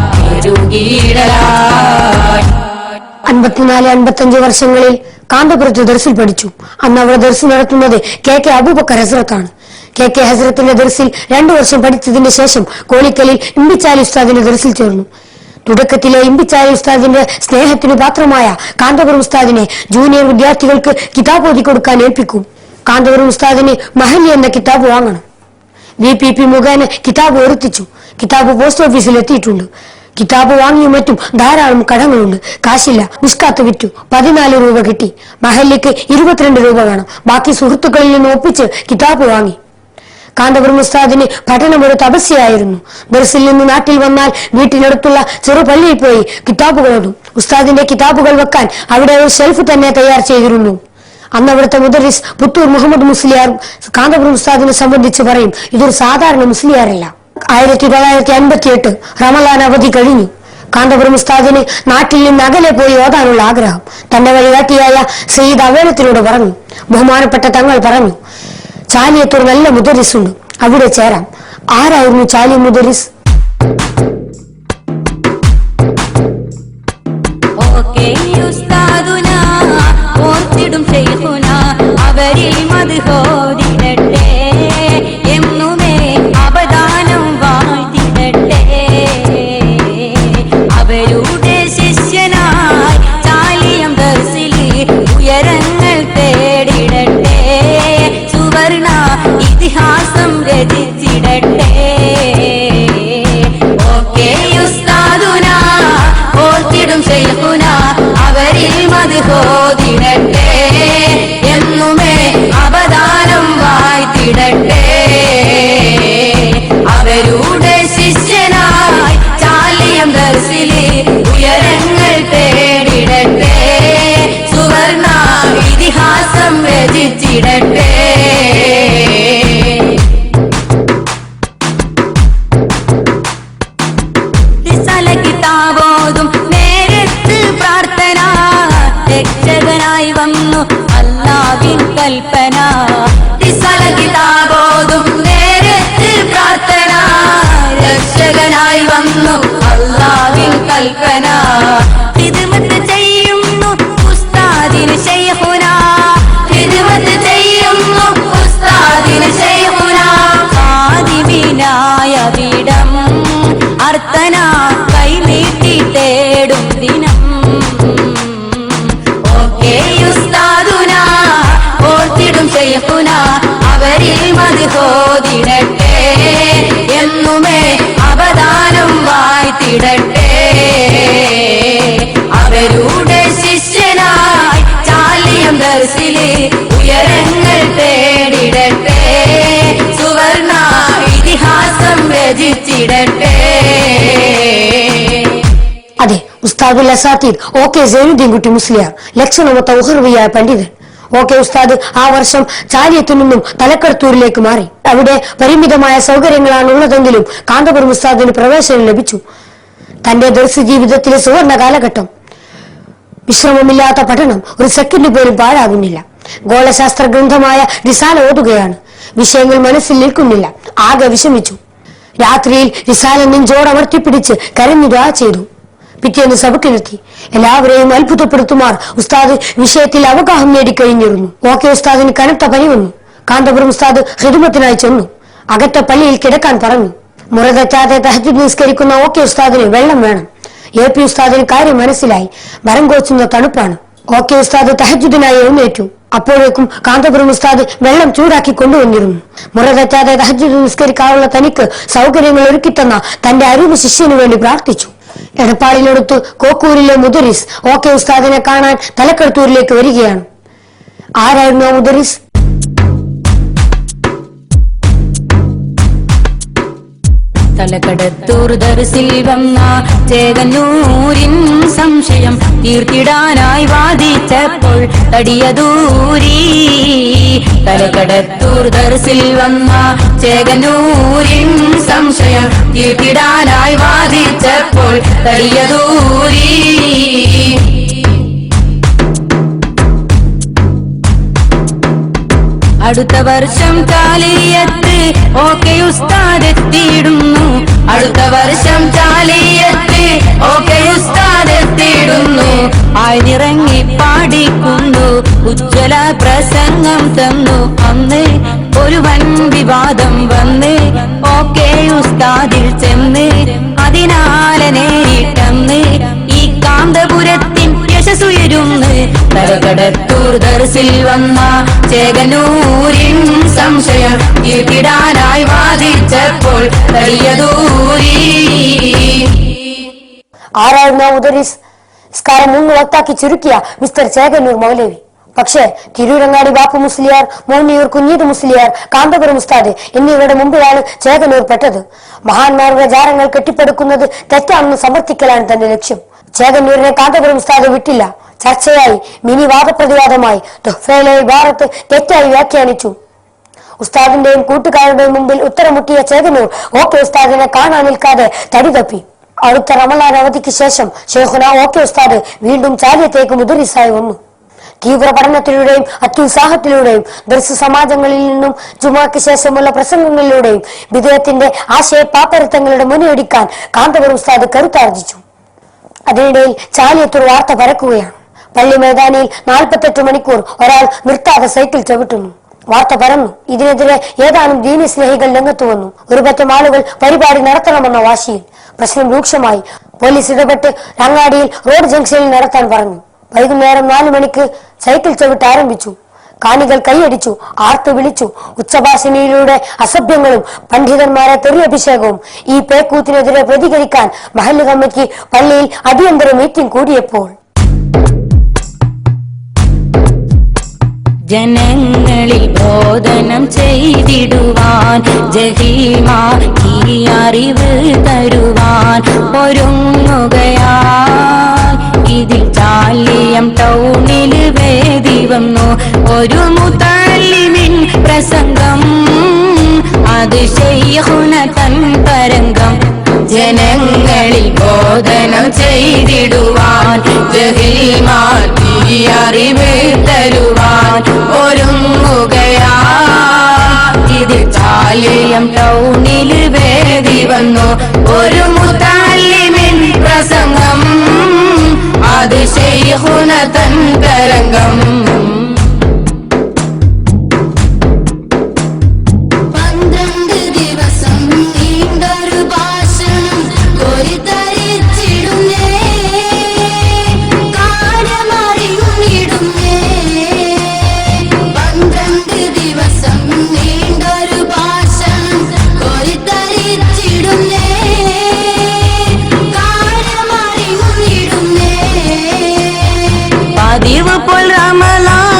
54-55 വർഷങ്ങളിൽ കാന്തപുരത്ത് ദർസിൽ പഠിച്ചു. അന്ന് അവിടെ ദർസ് നടത്തുന്നത് കെ കെ അബൂബക്കർ ഹസ്രത്താണ്. കെ കെ ഹസ്രത്തിന്റെ ദർസിൽ 2 വർഷം പഠിച്ചതിന് ശേഷം കോളിക്കലിൽ ഇമ്പിച്ചാലി ഉസ്താദിന്റെ ദർസിൽ ചേർന്നു. തുടക്കത്തിലെ ഇമ്പിച്ചാലി ഉസ്താദിന്റെ സ്നേഹത്തിന് പാത്രമായ കാന്തപുരം ഉസ്താദിനെ ജൂനിയർ വിദ്യാർത്ഥികൾക്ക് കിതാബ് ഓതി കൊടുക്കാൻ ഏൽപ്പിക്കും. കാന്തപുരം ഉസ്താദിന് മഹല്ലി എന്ന കിതാബ് വാങ്ങണം. VPP മുഖേന കിതാബ് എത്തിച്ചു. കിതാബ് പോസ്റ്റ് ഓഫീസിൽ എത്തിയിട്ടുണ്ട്. കിതാബ് വാങ്ങിയും മറ്റും ധാരാളം കടങ്ങളുണ്ട്. കാശില്ല. നിഷ്കാത്ത് വിറ്റു 14 രൂപ കിട്ടി. മഹല്ലിക്ക് 22 രൂപ വേണം. ബാക്കി സുഹൃത്തുക്കളിൽ നിന്ന് ഒപ്പിച്ച് കിതാബ് വാങ്ങി. കാന്തപുരം ഉസ്താദിന് പഠനം ഒരു തപസ്യയായിരുന്നു. ദർസിൽ നിന്ന് നാട്ടിൽ വന്നാൽ വീട്ടിനടുത്തുള്ള ചെറു പള്ളിയിൽ പോയി കിതാബുകൾ ഓതും. ഉസ്താദിന്റെ കിതാബുകൾ വെക്കാൻ അവിടെ ഒരു ഷെൽഫ് തന്നെ തയ്യാർ ചെയ്തിരുന്നു. അന്ന് അവിടുത്തെ മുദരിസ് പുത്തൂർ മുഹമ്മദ് മുസ്ലിയാർ കാന്തപുരം ഉസ്താദിനെ സംബന്ധിച്ച് പറയും, ഇതൊരു സാധാരണ മുസ്ലിയാരല്ല. 1958 റമളാൻ അവധി കഴിഞ്ഞു. കാന്തപുരം ഉസ്താദിന് നാട്ടിൽ നിന്ന് അകലെ പോയി ഓതാനുള്ള ആഗ്രഹം. തന്റെ വഴികാട്ടിയായ സയ്യിദ് അവേലത്തിനോട് പറഞ്ഞു. ബഹുമാനപ്പെട്ട തങ്ങൾ പറഞ്ഞു, ചാലിയത്തൊരു നല്ല മുദരിസ് ഉണ്ട്, അവിടെ ചേരാം. ആരായിരുന്നു ചാലി മുദരിസ്? അവരിൽ മദ്ഹോദിടട്ടെ എന്നുമേ അപദാനം വാഴ്ത്തിടട്ടെ. അവരുടെ ശിഷ്യനായി ചാലിയം ദർസിൽ ഉയരങ്ങൾ തേടിടട്ടെ. സുവർണ ഇതിഹാസം രചിച്ചിടട്ടെ. ഉസ്താദുന ഓർത്തിടും ശൈഖുന അവരിൽ മദ്ഹോദിടട്ടെ എന്നുമേ അപദാനം വാഴ്ത്തിടട്ടെ. അവരുടെ ശിഷ്യനായി ചാലിയം ദർസിൽ ഉയരങ്ങൾ തേടിടട്ടെ. സുവർണ ഇതിഹാസം രചിച്ചിടട്ടെ. കിതാബോതും നേരത്ത് പ്രാർത്ഥന രക്ഷകനായി വന്നു അല്ലാഹുവിൻ കൽപ്പന. കിതാബോതും നേരത്ത് പ്രാർത്ഥന രക്ഷകനായി വന്നു അല്ലാഹുവിൻ കൽപ്പന. ഖിദ്മത്ത് ചെയ്യുന്നു ഉസ്താദിന് ശൈഖുന. ഖിദ്മത്ത് ചെയ്യുന്നു ഉസ്താദിന് ശൈഖുന. ഖാദിമിനായ വിടം അർത്തന കൈനീട്ടി തേടും ദിനം. ഉസ്താദുന ഓർത്തിടും ശൈഖുന അവരിൽ മദ്ഹോദിടട്ടെ എന്നുമേ അപദാനം വാഴ്ത്തിടട്ടെ. അവരുടെ ശിഷ്യനായി ചാലിയം ദർസിൽ ഉയരങ്ങൾ തേടിടട്ടെ. സുവർണ ഇതിഹാസം രചിച്ചിടട്ടെ. അതെ, ഉസ്താദുൽ അസാത്തീദ് OK സൈനുദ്ദീൻ കുട്ടി മുസ്ലിയാർ ലക്ഷണമൊത്ത ഉഹർവിയായ പണ്ഡിതൻ. ഓക്കെ ഉസ്താദ് ആ വർഷം ചാലിയത്തു നിന്നും തലക്കടത്തൂരിലേക്ക് മാറി. അവിടെ പരിമിതമായ സൗകര്യങ്ങളാണ് ഉള്ളതെങ്കിലും കാന്തപുരം ഉസ്താദിന് പ്രവേശനം ലഭിച്ചു. തന്റെ ദർസ് ജീവിതത്തിലെ സുവർണ കാലഘട്ടം. വിശ്രമമില്ലാത്ത പഠനം ഒരു സെക്കൻഡ് പോലും പാഴാകുന്നില്ല. ഗോളശാസ്ത്ര ഗ്രന്ഥമായ റിസാല ഓതുകയാണ്. വിഷയങ്ങൾ മനസ്സിൽ നിൽക്കുന്നില്ല. ആകെ വിഷമിച്ചു. രാത്രിയിൽ റിസാല നെഞ്ചോടമർത്തിപ്പിടിച്ച് കരഞ്ഞു ദുആ ചെയ്തു. പിറ്റേന്ന് സബക്കിലെത്തി. എല്ലാവരെയും അത്ഭുതപ്പെടുത്തുമാർ ഉസ്താദ് വിഷയത്തിൽ അവഗാഹം നേടിക്കഴിഞ്ഞിരുന്നു. ഓക്കെ ഉസ്താദിന് കനത്ത പനി വന്നു. കാന്തപുരം ഉസ്താദ് ഖിദ്മത്തിനായി ചെന്നു. അകത്തെ പള്ളിയിൽ കിടക്കാൻ പറഞ്ഞു. മുറ തെറ്റാതെ തഹജ്ജുദ് നിസ്കരിക്കുന്ന ഓക്കെ ഉസ്താദിന് വെള്ളം വേണം. എ പി ഉസ്താദിന് കാര്യം മനസ്സിലായി. മരം കോച്ചുന്ന തണുപ്പാണ്. ഓക്കെ ഉസ്താദ് തഹജ്ജുദിനായി എഴുന്നേറ്റു. അപ്പോഴേക്കും കാന്തപുരം ഉസ്താദ് വെള്ളം ചൂടാക്കി കൊണ്ടുവന്നിരുന്നു. മുറ തെറ്റാതെ തഹജ്ജുദ് നിസ്കരിക്കാനുള്ള തനിക്ക് സൗകര്യങ്ങൾ ഒരുക്കിത്തന്ന തന്റെ അറിവ് ശിഷ്യനു വേണ്ടി പ്രാർത്ഥിച്ചു. എടപ്പാളിനടുത്ത് കോക്കൂരിലെ മുദരിസ് ഓക്കെ ഉസ്താദിനെ കാണാൻ തലക്കടത്തൂരിലേക്ക് വരികയാണ്. ആരായിരുന്നു ആ മുദരിസ്? തലക്കടത്തൂർ ദർസിൽ വന്ന ചേകന്നൂരിൻ സംശയം തീർത്തിടാനായി വാദിച്ചപ്പോൾ തടിയദൂരി. തലക്കടത്തൂർ ദർസിൽ വന്ന ചേകന്നൂരിൻ സംശയം തീർത്തിടാനായി വാദിച്ചപ്പോൾ തടിയദൂരി. അടുത്ത വർഷം ചാലിയത്ത് ഓക്കെ ഉസ്താദ് എത്തിയിടുന്നു. അടുത്ത വർഷം ചാലിയത്ത് ഓക്കെ ഉസ്താദ് എത്തിയിടുന്നു. ആയിരങ്ങി പാടിക്കുന്നു. ഉജ്ജ്വല പ്രസംഗം തന്നു. അന്ന് ഒരു വൻ വിവാദം വന്ന് ഓക്കെ ഉസ്താദിൽ ചെന്ന് അതിനാലെ നേരിട്ടന്ന് ഈ കാന്തപുരത്തിൻ യശസ്സുയരുന്ന്. തലക്കടത്തൂർ ദർസിൽ വന്ന ചേകന്നൂരിൻ സംശയം തീർത്തിടാനായി വാദിച്ചപ്പോൾ തടിയദൂരി. ആരായിരുന്നു മുദരിസ്? സ്കാരം 3 വക്താക്കി ചുരുക്കിയ മിസ്റ്റർ ചേകന്നൂർ മൗലവി. പക്ഷേ തിരൂരങ്ങാടി ബാപ്പു മുസ്ലിയാർ, മോന്നിയൂർ കുഞ്ഞീത് മുസ്ലിയാർ, കാന്തപുരം ഉസ്താദ് എന്നിവരുടെ മുമ്പിലാണ് ചേകന്നൂർ പെട്ടത്. മഹാന്മാരുടെ ജാരങ്ങൾ കെട്ടിപ്പടുക്കുന്നത് തെറ്റാണെന്ന് സമർത്ഥിക്കലാണ് തന്റെ ലക്ഷ്യം. ചേകന്നൂരിനെ കാന്തപുരം ഉസ്താദ് വിട്ടില്ല. ചർച്ചയായി, മിനി വാദപ്രതിവാദമായി. തുഹ്ഫയിലെ ഇബാറത്ത് തെറ്റായി വ്യാഖ്യാനിച്ചു. ഉസ്താദിന്റെയും കൂട്ടുകാരുടെയും മുമ്പിൽ ഉത്തരമുട്ടിയ ചേകന്നൂർ ഓക്കെ ഉസ്താദിനെ കാണാൻ നിൽക്കാതെ തടി തപ്പി. അടുത്ത റമളാൻ അവധിക്ക് ശേഷം ഷെയ്ഖുന ഓക്കെ ഉസ്താദ് വീണ്ടും ചാലിയത്തേക്ക് മുദരിസായി വന്നു. തീവ്ര പഠനത്തിലൂടെയും അത്യുത്സാഹത്തിലൂടെയും ദർസ് സമാജങ്ങളിൽ നിന്നും ജുമാക്ക് ശേഷമുള്ള പ്രസംഗങ്ങളിലൂടെയും വിദേഹത്തിന്റെ ആശയ പാപ്പരത്തങ്ങളുടെ മുനയൊടിക്കാൻ കാന്തപുരം ഉസ്താദ് കരുത്താർജിച്ചു. അതിനിടയിൽ ചാലിയത്തൂർ വാർത്ത പരക്കുകയാണ്. പള്ളി മൈതാനിയിൽ 48 മണിക്കൂർ ഒരാൾ നിർത്താതെ സൈക്കിൾ ചവിട്ടുന്നു. വാർത്ത പരന്നു. ഇതിനെതിരെ ഏതാനും ദീനി സ്നേഹികൾ രംഗത്തു വന്നു. ഒരു പറ്റം ആളുകൾ പരിപാടി നടത്തണമെന്ന വാശിയിൽ. പ്രശ്നം രൂക്ഷമായി. പോലീസ് ഇടപെട്ട് അങ്ങാടിയിൽ റോഡ് ജംഗ്ഷനിൽ നടത്താൻ പറഞ്ഞു. വൈകുന്നേരം 4 മണിക്ക് സൈക്കിൾ ചവിട്ട് ആരംഭിച്ചു. കാണികൾ കൈയടിച്ചു, ആർത്തു വിളിച്ചു. ഉച്ചഭാഷണിയിലൂടെ അസഭ്യങ്ങളും പണ്ഡിതന്മാരെ തെറിയഭിഷേകവും. ഈ പേക്കൂത്തിനെതിരെ പ്രതികരിക്കാൻ മഹല്ല് കമ്മിറ്റി പള്ളിയിൽ അടിയന്തര മീറ്റിംഗ് കൂടിയപ്പോൾ ജനങ്ങളിൽ ബോധനം ചെയ്തിടുവാൻ ജഹീമാ ഈ അറിവ് തരുവാൻ ഒരുങ്ങുകയാൽ ഇതിൽ ചാലിയം ടൗണിൽ വേദി വന്നു ഒരു മുതല്ലിമിൻ പ്രസംഗം. അത് ശൈഖുന തൻ തരംഗം. ജനങ്ങളിൽ ബോധനം ചെയ്തിടുവാൻ ജഹീമാ ഈ അറിവ് തരുവാൻ ഒരുങ്ങുകയാ. ഇത് ചാലിയം ടൗണിൽ വേദി വന്നു ഒരു മുതല്ലിമിൻ പ്രസംഗം. അത് ശൈഖുന തൻ തരംഗം. പതിവ് പോൽ റമളാൻ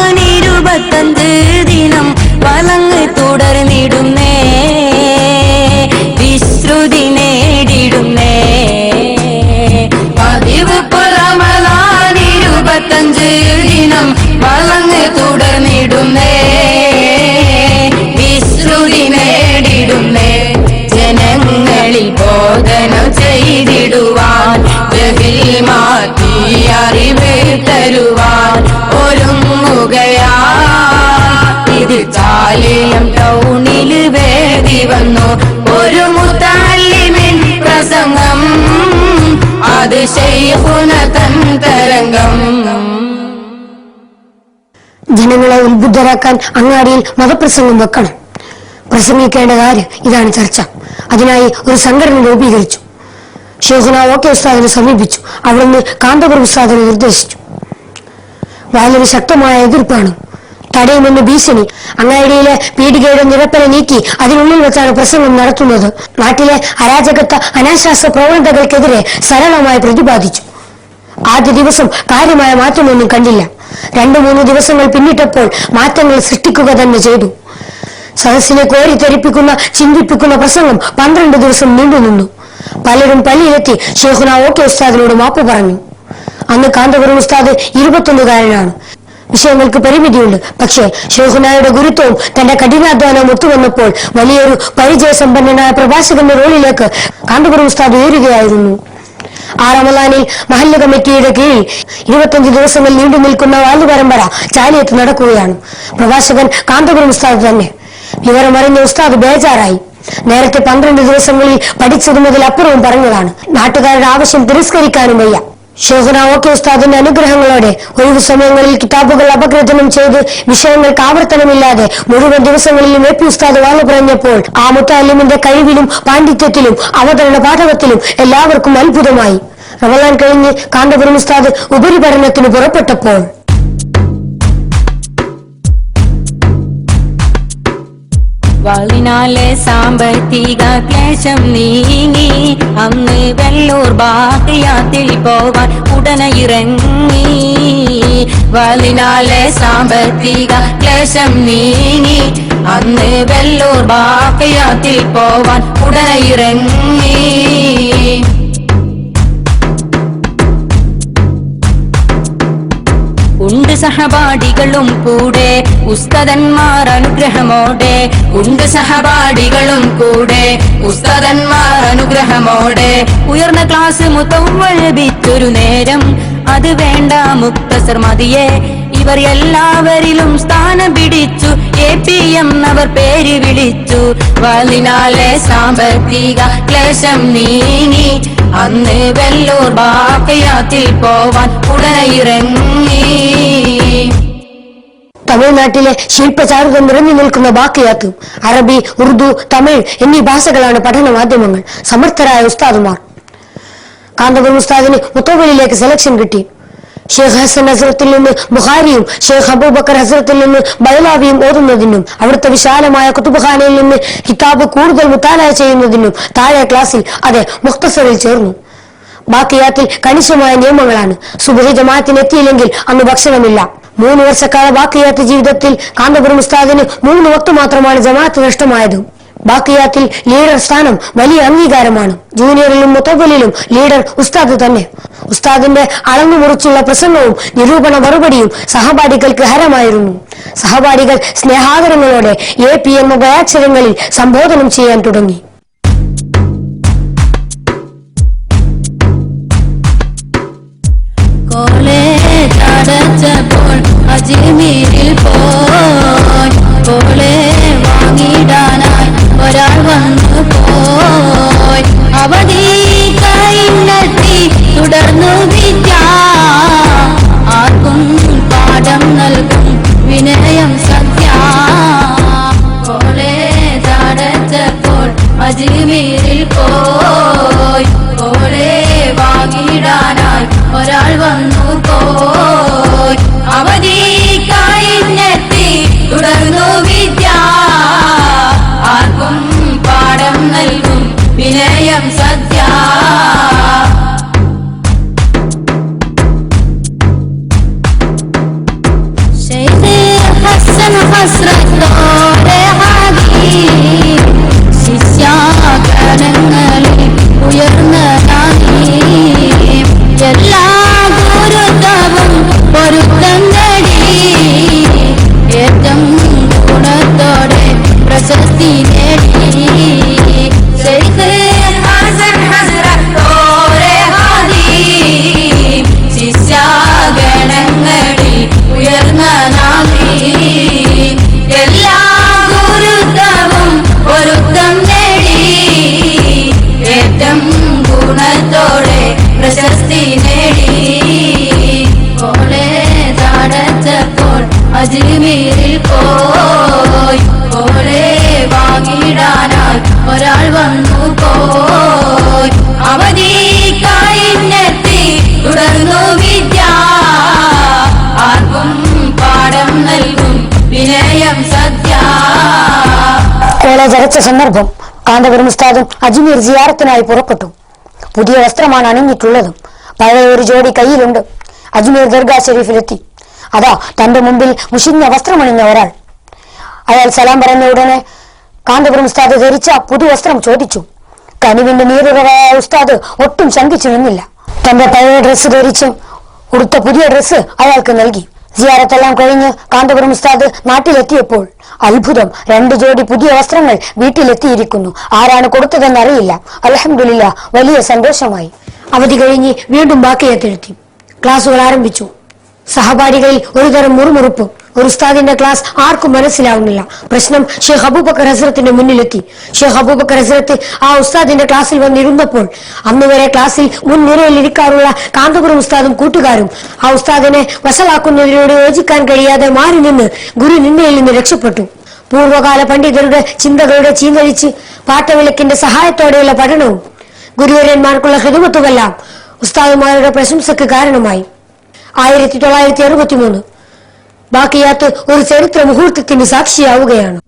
പാലിയം ടൗണിൽ വേദി വന്നു ഒരു മുത്തല്ലിമിൻ പ്രസംഗം അത് ശൈഖുന തൻ തരംഗം. ജനങ്ങളെ ഉത്ബുദ്ധരാക്കാൻ അങ്ങാടിയിൽ മതപ്രസംഗം വെക്കണം. പ്രസംഗിക്കേണ്ട കാര്യം ഇതാണ് ചർച്ച. അതിനായി ഒരു സംഘടന രൂപീകരിച്ചു. ഷെയ്ഖുന ഓക്കെ ഉസ്താദിനെ സമീപിച്ചു. അവിടുന്ന് കാന്തപുരം ഉസ്താദിനെ നിർദ്ദേശിച്ചു. വളരെ ശക്തമായ എതിർപ്പാണ്. തടയുമെന്ന് ഭീഷണി. അങ്ങാടിയിലെ പീടികയുടെ നിരപ്പന നീക്കി അതിനുള്ളിൽ വെച്ചാണ് പ്രസംഗം നടത്തുന്നത്. നാട്ടിലെ അരാജകത്വ അനാശാസ്ത്ര പ്രവണതകൾക്കെതിരെ സരളമായി പ്രതിപാദിച്ചു. ആദ്യ ദിവസം കാര്യമായ മാറ്റമൊന്നും കണ്ടില്ല. 2-3 ദിവസങ്ങൾ പിന്നിട്ടപ്പോൾ മാറ്റങ്ങൾ സൃഷ്ടിക്കുക തന്നെ ചെയ്തു. സദസ്സിനെ കോരിത്തെരിപ്പിക്കുന്ന ചിന്തിപ്പിക്കുന്ന പ്രസംഗം 12 ദിവസം നീണ്ടുനിന്നു. പലരും പള്ളിയിലെത്തി ഷെയ്ഖുന ഓക്കെ ഉസ്താദിനോട് മാപ്പ് പറഞ്ഞു. അന്ന് കാന്തപുരം ഉസ്താദ് 21കാരനാണ്. വിഷയങ്ങൾക്ക് പരിമിതിയുണ്ട്. പക്ഷേ ഷെയ്ഖുനായുടെ ഗുരുത്വവും തന്റെ കഠിനാധ്വാനവും ഒത്തുവന്നപ്പോൾ വലിയൊരു പരിചയസമ്പന്നനായ പ്രഭാഷകന്റെ റോളിലേക്ക് കാന്തപുരം ഉസ്താദ് ഉയരുകയായിരുന്നു. ആ റമദാനിൽ മഹല്ല് കമ്മിറ്റിയുടെ കീഴിൽ 25 ദിവസങ്ങൾ നീണ്ടു നിൽക്കുന്ന വാലു പരമ്പര ചാലിയത്ത് നടക്കുകയാണ്. പ്രഭാഷകൻ കാന്തപുരം ഉസ്താദ് തന്നെ. വിവരമറിഞ്ഞ ഉസ്താദ് ബേജാറായി. നേരത്തെ 12 ദിവസങ്ങളിൽ പഠിച്ചത് മുതൽ അപ്പുറവും പറഞ്ഞതാണ്. നാട്ടുകാരുടെ ആവശ്യം തിരസ്കരിക്കാനും വയ്യ. ഷെയ്ഖുന ഓക്കെ ഉസ്താദിന്റെ അനുഗ്രഹങ്ങളോടെ ഒഴിവു സമയങ്ങളിൽ കിതാബുകൾ അപഗ്രഥനം ചെയ്ത് വിഷയങ്ങൾക്ക് ആവർത്തനമില്ലാതെ മുഴുവൻ ദിവസങ്ങളിലും എപി ഉസ്താദ് വാളു പറഞ്ഞപ്പോൾ ആ മുത്തല്ലിമിന്റെ കഴിവിലും പാണ്ഡിത്യത്തിലും അവതരണ പാഠകത്തിലും എല്ലാവർക്കും അത്ഭുതമായി. റമദാൻ കഴിഞ്ഞ് കാന്തപുരം ഉസ്താദ് ഉപരിപഠനത്തിന് പുറപ്പെട്ടപ്പോൾ വാളിനാലെ സാമ്പത്തിക ക്ലേശം നീങ്ങി അന്ന് വെല്ലൂർ ബാക്കിയാത്തിൽ പോവാൻ ഉടനെ ഇറങ്ങി. വാളിനാലെ സാമ്പത്തിക ക്ലേശം നീങ്ങി അന്ന് വെല്ലൂർ ബാക്കിയാത്തിൽ പോവാൻ ഉടനെ ഇറങ്ങി. ഉണ്ട് സഹപാഠികളും കൂടെ ഉസ്താദന്മാർ അനുഗ്രഹമോടെ. ഉണ്ട് സഹപാഠികളും കൂടെ ഉസ്താദന്മാർ അനുഗ്രഹമോടെ. ഉയർന്ന ക്ലാസ് മുതവ്വൽബിച്ചൊരു നേരം അത് വേണ്ട മുക്തസർ മതിയെ. ഇവർ എല്ലാവരിലും സ്ഥാനം പിടിച്ചു. APM അവർ പേര് വിളിച്ചു. വാലിനാലെ സാമ്പത്തിക ക്ലേശം നീങ്ങി അന്ന് വെല്ലൂർ ബാക്കിയാത്തിൽ പോവാൻ ഉടനെ ഇറങ്ങി. തമിഴ്നാട്ടിലെ ശില്പചാരുത നിറഞ്ഞു നിൽക്കുന്ന ബാക്കിയാത്ത്. അറബി, ഉറുദു, തമിഴ് എന്നീ ഭാഷകളാണ് പഠന മാധ്യമങ്ങൾ. സമർത്ഥരായ ഉസ്താദുമാർ. കാന്തപുരം ഉസ്താദിന് മുത്തവലിലേക്ക് സെലക്ഷൻ കിട്ടി. ഷെയ്ഖ് ഹസൻ ഹസ്രത്തിൽ നിന്ന് ബുഖാരിയും ഷെയ്ഖ് അബൂബക്കർ ഹസ്രത്തിൽ നിന്ന് ബൈലാവിയും ഓതുന്നതിനും അവിടുത്തെ വിശാലമായ കുത്തുബ്ഖാനയിൽ നിന്ന് കിതാബ് കൂടുതൽ മുത്താല ചെയ്യുന്നതിനും താഴെ ക്ലാസ്സിൽ അതെ മുഖ്തസറിൽ ചേർന്നു. ബാക്കിയാത്തിൽ കണിശമായ നിയമങ്ങളാണ്. സുബഹി ജമാഅത്തിന് എത്തിയില്ലെങ്കിൽ അന്ന് ഭക്ഷണമില്ല. 3 വർഷക്കാല ബാക്കിയാത്ത് ജീവിതത്തിൽ കാന്തപുരം ഉസ്താദിന് 3 വക്ത് മാത്രമാണ് ജമാഅത്ത് നഷ്ടമായത്. ബാക്കിയാത്തിൽ ലീഡർ സ്ഥാനം വലിയ അംഗീകാരമാണ്. ജൂനിയറിലും മുത്തവലിലും ലീഡർ ഉസ്താദ് തന്നെ. ഉസ്താദിന്റെ അളന്നു മുറിച്ചുള്ള പ്രസംഗവും നിരൂപണ മറുപടിയും സഹപാഠികൾക്ക് ഹരമായിരുന്നു. സഹപാഠികൾ സ്നേഹാദരങ്ങളോടെ APM ഉഭയാക്ഷരങ്ങളിൽ സംബോധനം ചെയ്യാൻ തുടങ്ങി. കോളേജ് അടച്ചപ്പോൾ അജ്മീരിൽ പോയി. കോളേജ് വാങ്ങിടാനായി ഒരാൾ വന്നു പോയി. അവധി കഴിഞ്ഞെത്തി തുടർന്നു വിദ്യ. ആർക്കും പാഠം നൽകും വിനയം സത്യ. കോളേജ് അടച്ചപ്പോൾ അജ്മീരിൽ പോയി. കോളേജ് വാങ്ങിടാനായി ഒരാൾ വന്നു പോയി. അവധി കഴിഞ്ഞെത്തി തുടർന്നു വിദ്യ. ആർക്കും പാഠം നൽകും വിനയം സത്യ. ഷെയ്ഖ് ഹസൻ ഹസ്രത്തോടെ ഹബീബ് ശിഷ്യാഗണങ്ങളിൽ ഉയർന്ന നാദീം. എല്ലാ ഗുരുത്വവും പൊരുത്തം നേടി ഏറ്റവും കോളേജ് സന്ദർഭം കാന്തപുരം ഉസ്താദും അജ്മീർ സിയാറത്തിനായി പുറപ്പെട്ടു. പുതിയ വസ്ത്രമാണ് അണിഞ്ഞിട്ടുള്ളതും. പഴയ ഒരു ജോഡി കയ്യിലുണ്ട്. അജ്മീർ ദർഗാ ഷെരീഫിലെത്തി. അതാ തന്റെ മുമ്പിൽ മുഷിഞ്ഞ വസ്ത്രമണിഞ്ഞ ഒരാൾ. അയാൾ സലാം പറഞ്ഞ ഉടനെ കാന്തപുരം ഉസ്താദ് ധരിച്ച പുതുവസ്ത്രം ചോദിച്ചു. കനിവിന്റെ നീരുറവായ ഉസ്താദ് ഒട്ടും ശങ്കിച്ചു നിന്നില്ല. തന്റെ പഴയ ഡ്രസ്സ് ധരിച്ച് ഉടുത്ത പുതിയ ഡ്രസ്സ് അയാൾക്ക് നൽകി. സിയാറത്തെല്ലാം കഴിഞ്ഞ് കാന്തപുരം ഉസ്താദ് നാട്ടിലെത്തിയപ്പോൾ അത്ഭുതം, 2 ജോഡി പുതിയ വസ്ത്രങ്ങൾ വീട്ടിലെത്തിയിരിക്കുന്നു. ആരാണ് കൊടുത്തതെന്നറിയില്ല. അൽഹംദുലില്ലാ, വലിയ സന്തോഷമായി. അവധി കഴിഞ്ഞ് വീണ്ടും ബാക്കിയത്തെഴുത്തി. ക്ലാസുകൾ ആരംഭിച്ചു. സഹപാഠികളിൽ ഒരുതരം മുറുമുറുപ്പ്. ഒരു ഉസ്താദിന്റെ ക്ലാസ് ആർക്കും മനസ്സിലാവുന്നില്ല. പ്രശ്നം ഷെയ്ഖ് അബൂബക്കർ ഹസ്രത്തിന്റെ മുന്നിലെത്തി. ഷെയ്ഖ് അബൂബക്കർ ഹസ്രത്ത് ആ ഉസ്താദിന്റെ ക്ലാസ്സിൽ വന്നിരുന്നപ്പോൾ അന്നുവരെ ക്ലാസ്സിൽ മുൻനിരയിൽ ഇരിക്കാറുള്ള കാന്തപുരം ഉസ്താദും കൂട്ടുകാരും ആ ഉസ്താദിനെ വഷളാക്കുന്നതിനോട് യോജിക്കാൻ കഴിയാതെ മാറി നിന്ന് ഗുരു നിന്ദയിൽ നിന്ന് രക്ഷപ്പെട്ടു. പൂർവ്വകാല പണ്ഡിതരുടെ ചിന്തകളുടെ ചീന്തഴിച്ച് പാട്ടവിളക്കിന്റെ സഹായത്തോടെയുള്ള പഠനവും ഗുരുവര്യന്മാർക്കുള്ള ഹിദമത്തുമെല്ലാം ഉസ്താദുമാരുടെ പ്രശംസക്ക് കാരണമായി. 1963 ബാക്കിയാത്ത് ഒരു ചരിത്ര മുഹൂർത്തത്തിന് സാക്ഷിയാവുകയാണ്.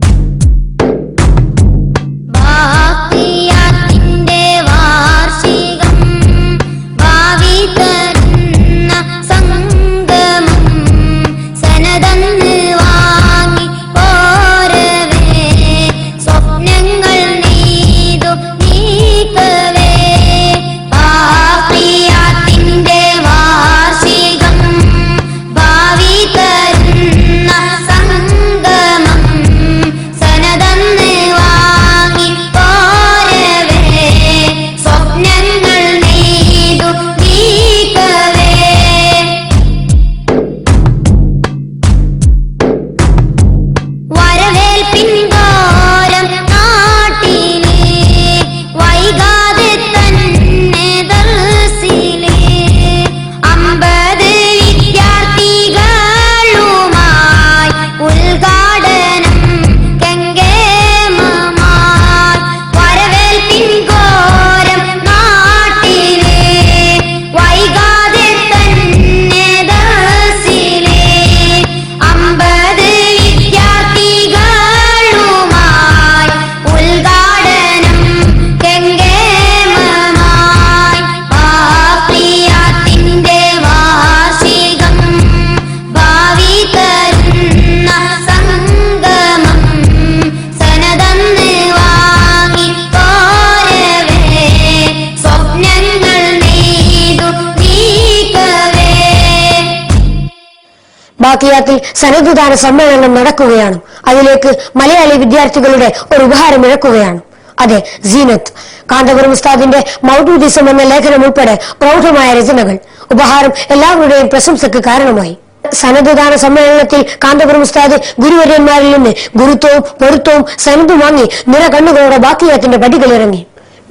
ബാക്കിയാത്തിൽ സനദ്ദാന സമ്മേളനം നടക്കുകയാണ്. അതിലേക്ക് മലയാളി വിദ്യാർത്ഥികളുടെ ഒരു ഉപഹാരം ഇഴക്കുകയാണ്. അതെ, സീനത്ത്. കാന്തപുരം ഉസ്താദിന്റെ മൗദൂദിസം എന്ന ലേഖനം ഉൾപ്പെടെ പ്രൗഢമായ രചനകൾ. ഉപഹാരം എല്ലാവരുടെയും പ്രശംസക്ക് കാരണമായി. സനദ്ദാന സമ്മേളനത്തിൽ കാന്തപുരം ഉസ്താദ് ഗുരുവര്യന്മാരിൽ നിന്ന് ഗുരുത്വവും പൊരുത്തവും സനദും വാങ്ങി നിറ കണ്ണുകളോടെ ബാക്കിയാത്തിന്റെ പടികളിറങ്ങി.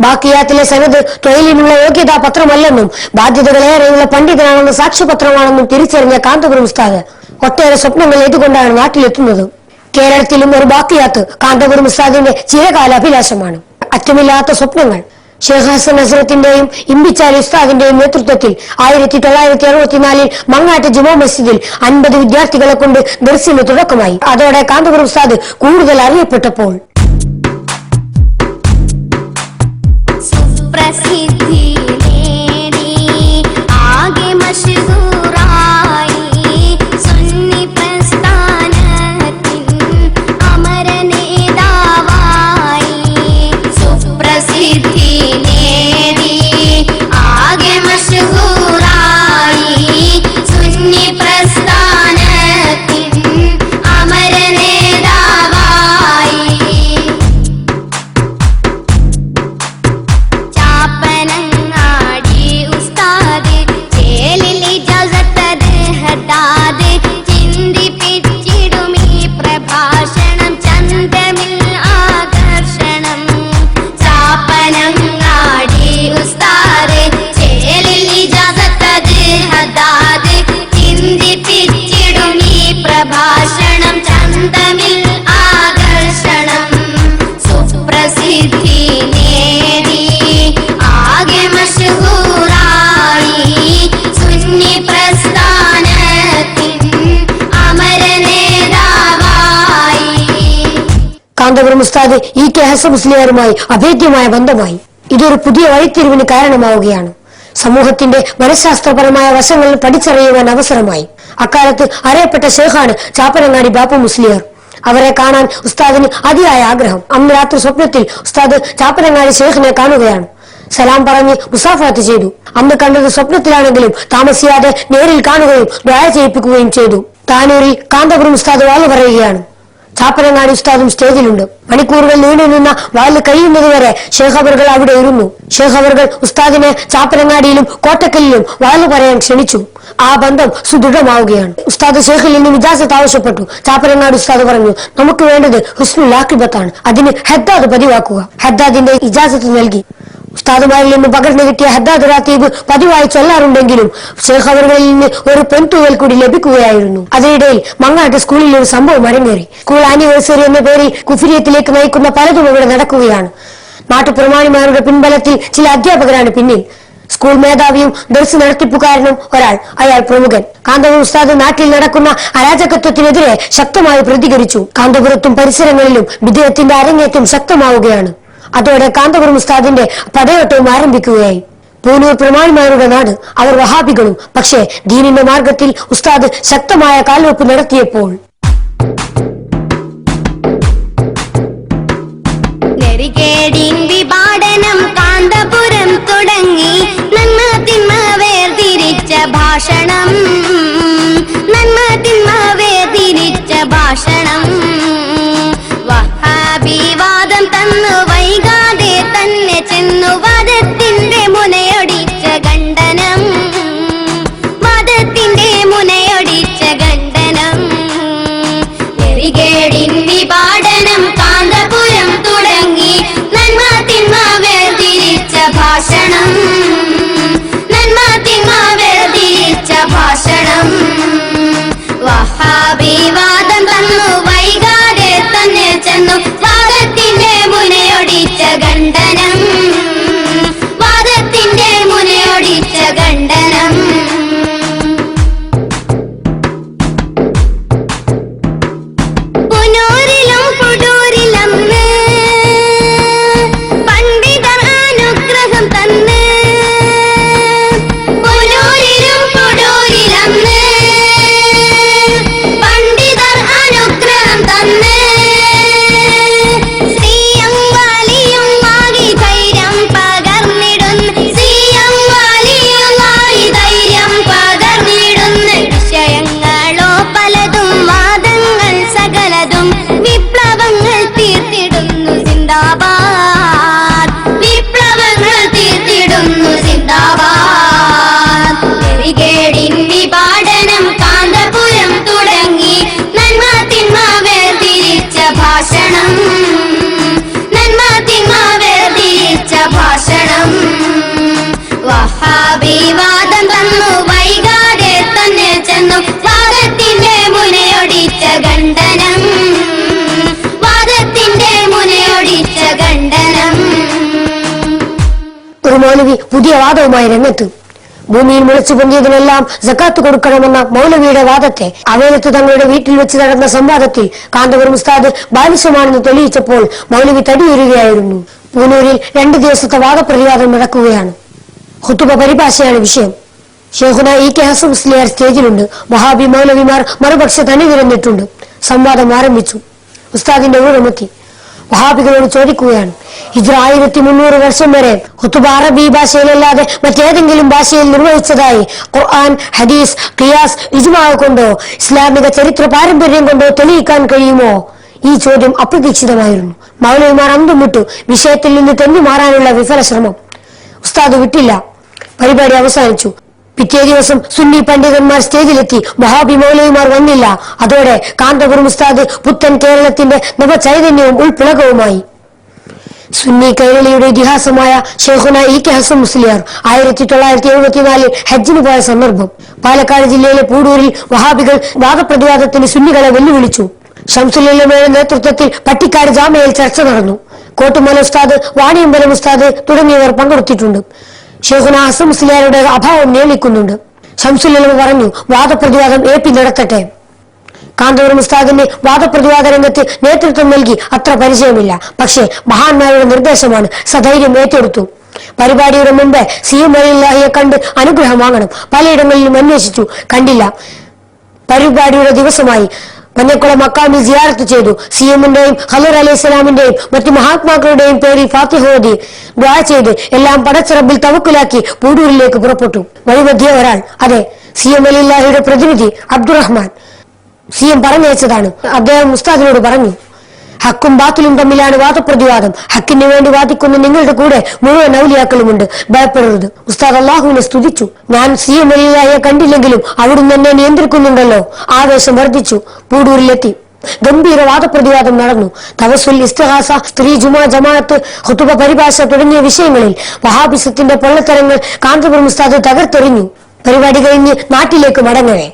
ബാക്കിയാത്തിലെ സനദ് തൊഴിലിനുള്ള യോഗ്യതാ പത്രമല്ലെന്നും ബാധ്യതകളേറെയുള്ള പണ്ഡിതനാണെന്ന് സാക്ഷ്യപത്രമാണെന്നും തിരിച്ചറിഞ്ഞ കാന്തപുരം ഉസ്താദ് ഒട്ടേറെ സ്വപ്നങ്ങൾ ഏതുകൊണ്ടാണ് നാട്ടിലെത്തുന്നത്. കേരളത്തിലും ഒരു ബാക്കിയാത്ത് കാന്തപുരം ഉസ്താദിന്റെ ചിരകാല അഭിലാഷമാണ്. അറ്റമില്ലാത്ത സ്വപ്നങ്ങൾ. ഷെയ്ഖ് ഹസൻ ഹസ്രത്തിന്റെയും ഇമ്പിച്ചാലി ഉസ്താദിന്റെയും നേതൃത്വത്തിൽ 1964 മങ്ങാട്ട് ജുമാ മസ്ജിദിൽ 50 വിദ്യാർത്ഥികളെ കൊണ്ട് ദർസിന് തുടക്കമായി. അതോടെ കാന്തപുരം ഉസ്താദ് കൂടുതൽ അറിയപ്പെട്ടപ്പോൾ പ്രസിദ്ധി നേടി ആകെ മശഹൂറായി സുന്നി പ്രസ്ഥാനത്തിൻ അമര നേതാവായി. സുപ്രസിദ്ധി നേടി ആകെ മശഹൂറായി സുന്നി പ്രസ്ഥാനത്തിൻ അമര നേതാവായി. കാന്തപുരം ഉസ്താദ് E.K. ഹസൻ മുസ്ലിയാരുമായി അഭേദ്യമായ ബന്ധമായി. ഇതൊരു പുതിയ വഴിത്തിരിവിന് കാരണമാവുകയാണ്. സമൂഹത്തിന്റെ മനഃശാസ്ത്രപരമായ വശങ്ങൾ പഠിച്ചറിയുവാൻ അവസരമായി. അക്കാലത്ത് അറിയപ്പെട്ട ഷേഖാണ് ചാപ്പനങ്ങാടി ബാപ്പു മുസ്ലിയാർ. അവരെ കാണാൻ ഉസ്താദിന് അതിയായ ആഗ്രഹം. അന്ന് രാത്രി സ്വപ്നത്തിൽ ഉസ്താദ് ചാപ്പനങ്ങാടി ഷേഖിനെ കാണുകയാണ്. സലാം പറഞ്ഞ് മുസാഫാത്ത് ചെയ്തു. അന്ന് കണ്ടത് സ്വപ്നത്തിലാണെങ്കിലും താമസിയാതെ നേരിൽ കാണുകയും ദുആ ചെയ്യിപ്പിക്കുകയും ചെയ്തു. താനൂരിൽ കാന്തപുരം ഉസ്താദ് വാല് പറയുകയാണ്. ചാപ്പനങ്ങാടി ഉസ്താദും സ്റ്റേജിലുണ്ട്. മണിക്കൂറുകൾ നീണ്ടു നിന്ന വാല് കഴിയുന്നതുവരെ ഷേഖ് അവർകൾ അവിടെ ഇരുന്നു. ഷേഖ് അവർകൾ ഉസ്താദിനെ ചാപ്പനങ്ങാടിയിലും കോട്ടക്കലിലും വാല് പറയാൻ ക്ഷണിച്ചു. ആ ബന്ധം സുദൃഢമാവുകയാണ്. ഉസ്താദ് ഷേഖിൽ നിന്നും ഇജാസത്ത് ആവശ്യപ്പെട്ടു. ചാപ്പനങ്ങാടി ഉസ്താദ് പറഞ്ഞു, നമുക്ക് വേണ്ടത് ഹുസ്നുൽ ആഖിബത്താണ്, അതിന് ഹദ്ദാദ് പതിവാക്കുക. ഹദ്ദാദിന്റെ ഇജാസത്ത് നൽകി. ഉസ്താദുമാരിൽ നിന്ന് പകർന്നു കിട്ടിയ ഹദ്ദാദ് റാത്തീബ് പതിവായി ചൊല്ലാറുണ്ടെങ്കിലും ഷേഖ് അവർകളിൽ നിന്ന് ഒരു പെൺതൂവൽ കൂടി ലഭിക്കുകയായിരുന്നു. അതിനിടയിൽ മങ്ങാട്ട് സ്കൂളിൽ ഒരു സംഭവം അരങ്ങേറി. സ്കൂൾ ആനിവേഴ്സറി എന്ന പേരിൽ കുഫിരിയത്തിലേക്ക് നയിക്കുന്ന പലതും ഇവിടെ നടക്കുകയാണ്. നാട്ടുപ്രമാണിമാരുടെ പിൻബലത്തിൽ ചില അധ്യാപകരാണ് പിന്നിൽ. സ്കൂൾ മേധാവിയും ദർസ് നടത്തിപ്പുകാരനും ഒരാൾ, അയാൾ പ്രമുഖൻ. കാന്തപുരം ഉസ്താദ് നാട്ടിൽ നടക്കുന്ന അരാജകത്വത്തിനെതിരെ ശക്തമായി പ്രതികരിച്ചു. കാന്തപുരത്തും പരിസരങ്ങളിലും വിദേഹത്തിന്റെ അരങ്ങേറ്റം ശക്തമാവുകയാണ്. അതോടെ കാന്തപുരം ഉസ്താദിന്റെ പടയോട്ടവും ആരംഭിക്കുകയായി. പൂനൂർ പ്രമാണിമാരുടെ നാട്, അവർ വഹാബികളും. പക്ഷേ ദീനിന്റെ മാർഗത്തിൽ ഉസ്താദ് ശക്തമായ കാൽവെപ്പ് നടത്തിയപ്പോൾ നെറികേടിൻ വിപാടനം കാന്തപുരം തുടങ്ങി. നന്മ തിന്മ വേർതിരിച്ച ഭാഷണം, നന്മ തിന്മ വേർതിരിച്ച ഭാഷണം. വഹാബിവാദം തന്നു വൈകാതെ തന്നെ ചെന്നു വാദത്തിന്റെ മുനയൊടിച്ച ഖണ്ഡനം, വാദത്തിന്റെ മുനയൊടിച്ച ഖണ്ഡനം. നെറികേടിൻ വിപാടനം കാന്തപുരം തുടങ്ങി. നന്മ തിന്മ വേർതിരിച്ച ഭാഷണം, നന്മ തിന്മ വേർതിരിച്ച ഭാഷണം. വഹാബിവാദം തന്നു വൈകാതെ തന്നെ ചെന്നു വാദത്തിന്റെ മുനയൊടിച്ച ഖണ്ഡനം, വാദത്തിന്റെ മുനയൊടിച്ച ഖണ്ഡനം. പുനൂരിലും പുടൂരിലന്ന് പണ്ഡിതർ അനുഗ്രഹം തന്ന്. പുനൂരിലും പുടൂരിലന്ന് പണ്ഡിതർ അനുഗ്രഹം തന്ന്. ശ്രീയം വാലിയും ആകി ധൈര്യം പകർന്നിടുന്നു, ശ്രീയം വാലിയും ആകി ധൈര്യം പകർന്നിടുന്നു. വിഷയങ്ങളോ പലതും വാദങ്ങൾ സകലതും വിപ്ലവങ്ങൾ തീർത്തിടുന്നു സിന്ദാബാദ്, വിപ്ലവങ്ങൾ തീർത്തിടുന്നു സിന്ദാബാദ്. നെറികേടിൻ വിപാടനം കാന്തപുരം തുടങ്ങി. നന്മ തിന്മ വേർതിരിച്ച ഭാഷണം, നന്മ തിന്മ വേർതിരിച്ച ഭാഷണം. വഹാബിവാദം തന്നു വൈകാതെ തന്നെ ചെന്നു വാദത്തിന്റെ മുനയൊടിച്ച ഖണ്ഡനം, വാദത്തിന്റെ മുനയൊടിച്ച ഖണ്ഡനം. ഒരു മൗലവി പുതിയ വാദവുമായി രംഗത്ത്. ഭൂമിയിൽ മുളച്ചു പൊന്തിയതിനെല്ലാം സക്കാത്ത് കൊടുക്കണമെന്ന മൗലവിയുടെ വാദത്തെ അവേലത്ത് തങ്ങളുടെ വീട്ടിൽ വെച്ച് നടന്ന സംവാദത്തിൽ കാന്തപുരം ഉസ്താദ് ബാലിശമാണെന്ന് തെളിയിച്ചപ്പോൾ മൗലവി തടിയുരുകയായിരുന്നു. പൂനൂരിൽ 2 ദിവസത്തെ വാദപ്രതിവാദം നടക്കുകയാണ്. ഖുതുബ പരിഭാഷയാണ് വിഷയം. ഷേഖുന E.K. ഹസൻ മുസ്ലിയാർ സ്റ്റേജിലുണ്ട്. വഹാബി മൗലവിമാർ മറുപക്ഷത്ത് അണിനിരന്നിട്ടുണ്ട്. സംവാദം ആരംഭിച്ചു. ഉസ്താദിന്റെ ഊഴമെത്തി. വഹാബികളോട് ചോദിക്കുകയാണ്, ഹിജ്റ 1300 വർഷം വരെ ഖുതുബ അറബി ഭാഷയിലല്ലാതെ മറ്റേതെങ്കിലും ഭാഷയിൽ നിർവഹിച്ചതായി ഖുർആൻ, ഹദീസ്, ഖിയാസ്, ഇജ്മാ കൊണ്ടോ ഇസ്ലാമിക ചരിത്ര പാരമ്പര്യം കൊണ്ടോ തെളിയിക്കാൻ കഴിയുമോ? ഈ ചോദ്യം അപ്രതീക്ഷിതമായിരുന്നു. മൗലവിമാർ അന്തം വിട്ടു. വിഷയത്തിൽ നിന്ന് തെന്നി മാറാനുള്ള വിഫല ശ്രമം. ഉസ്താദ് വിട്ടില്ല. പരിപാടി അവസാനിച്ചു. പിറ്റേ ദിവസം സുന്നി പണ്ഡിതന്മാർ സ്റ്റേജിലെത്തി. വഹാബി മൗലവിമാർ വന്നില്ല. അതോടെ കാന്തപുരം ഉസ്താദ് പുത്തൻ കേരളത്തിന്റെ നവചൈതന്യവും ഉൾപ്പിളകവുമായി. സുന്നി കൈരളിയുടെ ഇതിഹാസമായ ഷേഖുന E.K. ഹസൻ മുസ്ലിയാർ 1974 ഹജ്ജിന് പോയ സന്ദർഭം. പാലക്കാട് ജില്ലയിലെ പൂടൂരിൽ വഹാബികൾ വാദപ്രതിവാദത്തിന് സുന്നികളെ വെല്ലുവിളിച്ചു. ഷംസുലുലമയുടെ നേതൃത്വത്തിൽ പട്ടിക്കാട് ജാമയിൽ ചർച്ച നടന്നു. കോട്ടുമല ഉസ്താദ്, വാണിയമ്പലം ഉസ്താദ് തുടങ്ങിയവർ പങ്കെടുത്തിട്ടുണ്ട്. ഷേഖുന ഹസൻ മുസ്ലിയാരുടെ അഭാവം നിയമിക്കുന്നുണ്ട്. ഷംസുലുലമ പറഞ്ഞു, വാദപ്രതിവാദം AP നടത്തട്ടെ. കാന്തപുരം ഉസ്താദിന് വാദപ്രതിവാദ രംഗത്ത് നേതൃത്വം നൽകി അത്ര പരിചയമില്ല. പക്ഷേ മഹാന്മാരുടെ നിർദ്ദേശമാണ്, സധൈര്യം ഏറ്റെടുത്തു. പരിപാടിയുടെ മുമ്പ് CM വലിയുല്ലാഹിയെ കണ്ട് അനുഗ്രഹം വാങ്ങണം. പലയിടങ്ങളിലും അന്വേഷിച്ചു, കണ്ടില്ല. പരിപാടിയുടെ ദിവസമായി മഞ്ഞക്കുളം മക്കാമിൽ സിയാറത്ത് ചെയ്തു. CM-ന്റെയും ഖദർ അലൈഹിസ്സലാമിന്റെയും മറ്റു മഹാത്മാക്കളുടെയും പേരിൽ ഫാത്തിഹ ഓതി ദുആ ചെയ്ത് എല്ലാം പടച്ച റബ്ബിൽ തവക്കുലാക്കി പൂടൂരിലേക്ക് പുറപ്പെട്ടു. വഴിമധ്യേ ഒരാൾ, അതെ CM വലിയുല്ലാഹിയുടെ പ്രതിനിധി അബ്ദുറഹ്മാൻ, CM പറഞ്ഞയച്ചതാണ്. അദ്ദേഹം ഉസ്താദിനോട് പറഞ്ഞു, ഹക്കും ബാത്തിലും തമ്മിലാണ് വാദപ്രതിവാദം. ഹക്കിന് വേണ്ടി വാദിക്കുന്ന നിങ്ങളുടെ കൂടെ മുഴുവൻ ഔലിയാക്കളുമുണ്ട്, ഭയപ്പെടരുത്. ഉസ്താദ് അള്ളാഹുവിനെ സ്തുതിച്ചു. ഞാൻ CM വലിയുല്ലാഹിയെ കണ്ടില്ലെങ്കിലും അവിടുന്ന് എന്നെ നിയന്ത്രിക്കുന്നുണ്ടല്ലോ. ആവേശം വർദ്ധിച്ചു. പൂടൂരിലെത്തി. ഗംഭീര വാദപ്രതിവാദം നടന്നു. തവസുൽ, ഇസ്തിഹാസ, സ്ത്രീ ജുമാ ജമാഅത്ത്, ഖുതുബ പരിഭാഷ തുടങ്ങിയ വിഷയങ്ങളിൽ വഹാബിസത്തിന്റെ പൊള്ളത്തരങ്ങൾ കാന്തപുരം ഉസ്താദ് തകർത്തെറിഞ്ഞു. പരിപാടി കഴിഞ്ഞ് നാട്ടിലേക്ക് മടങ്ങവേ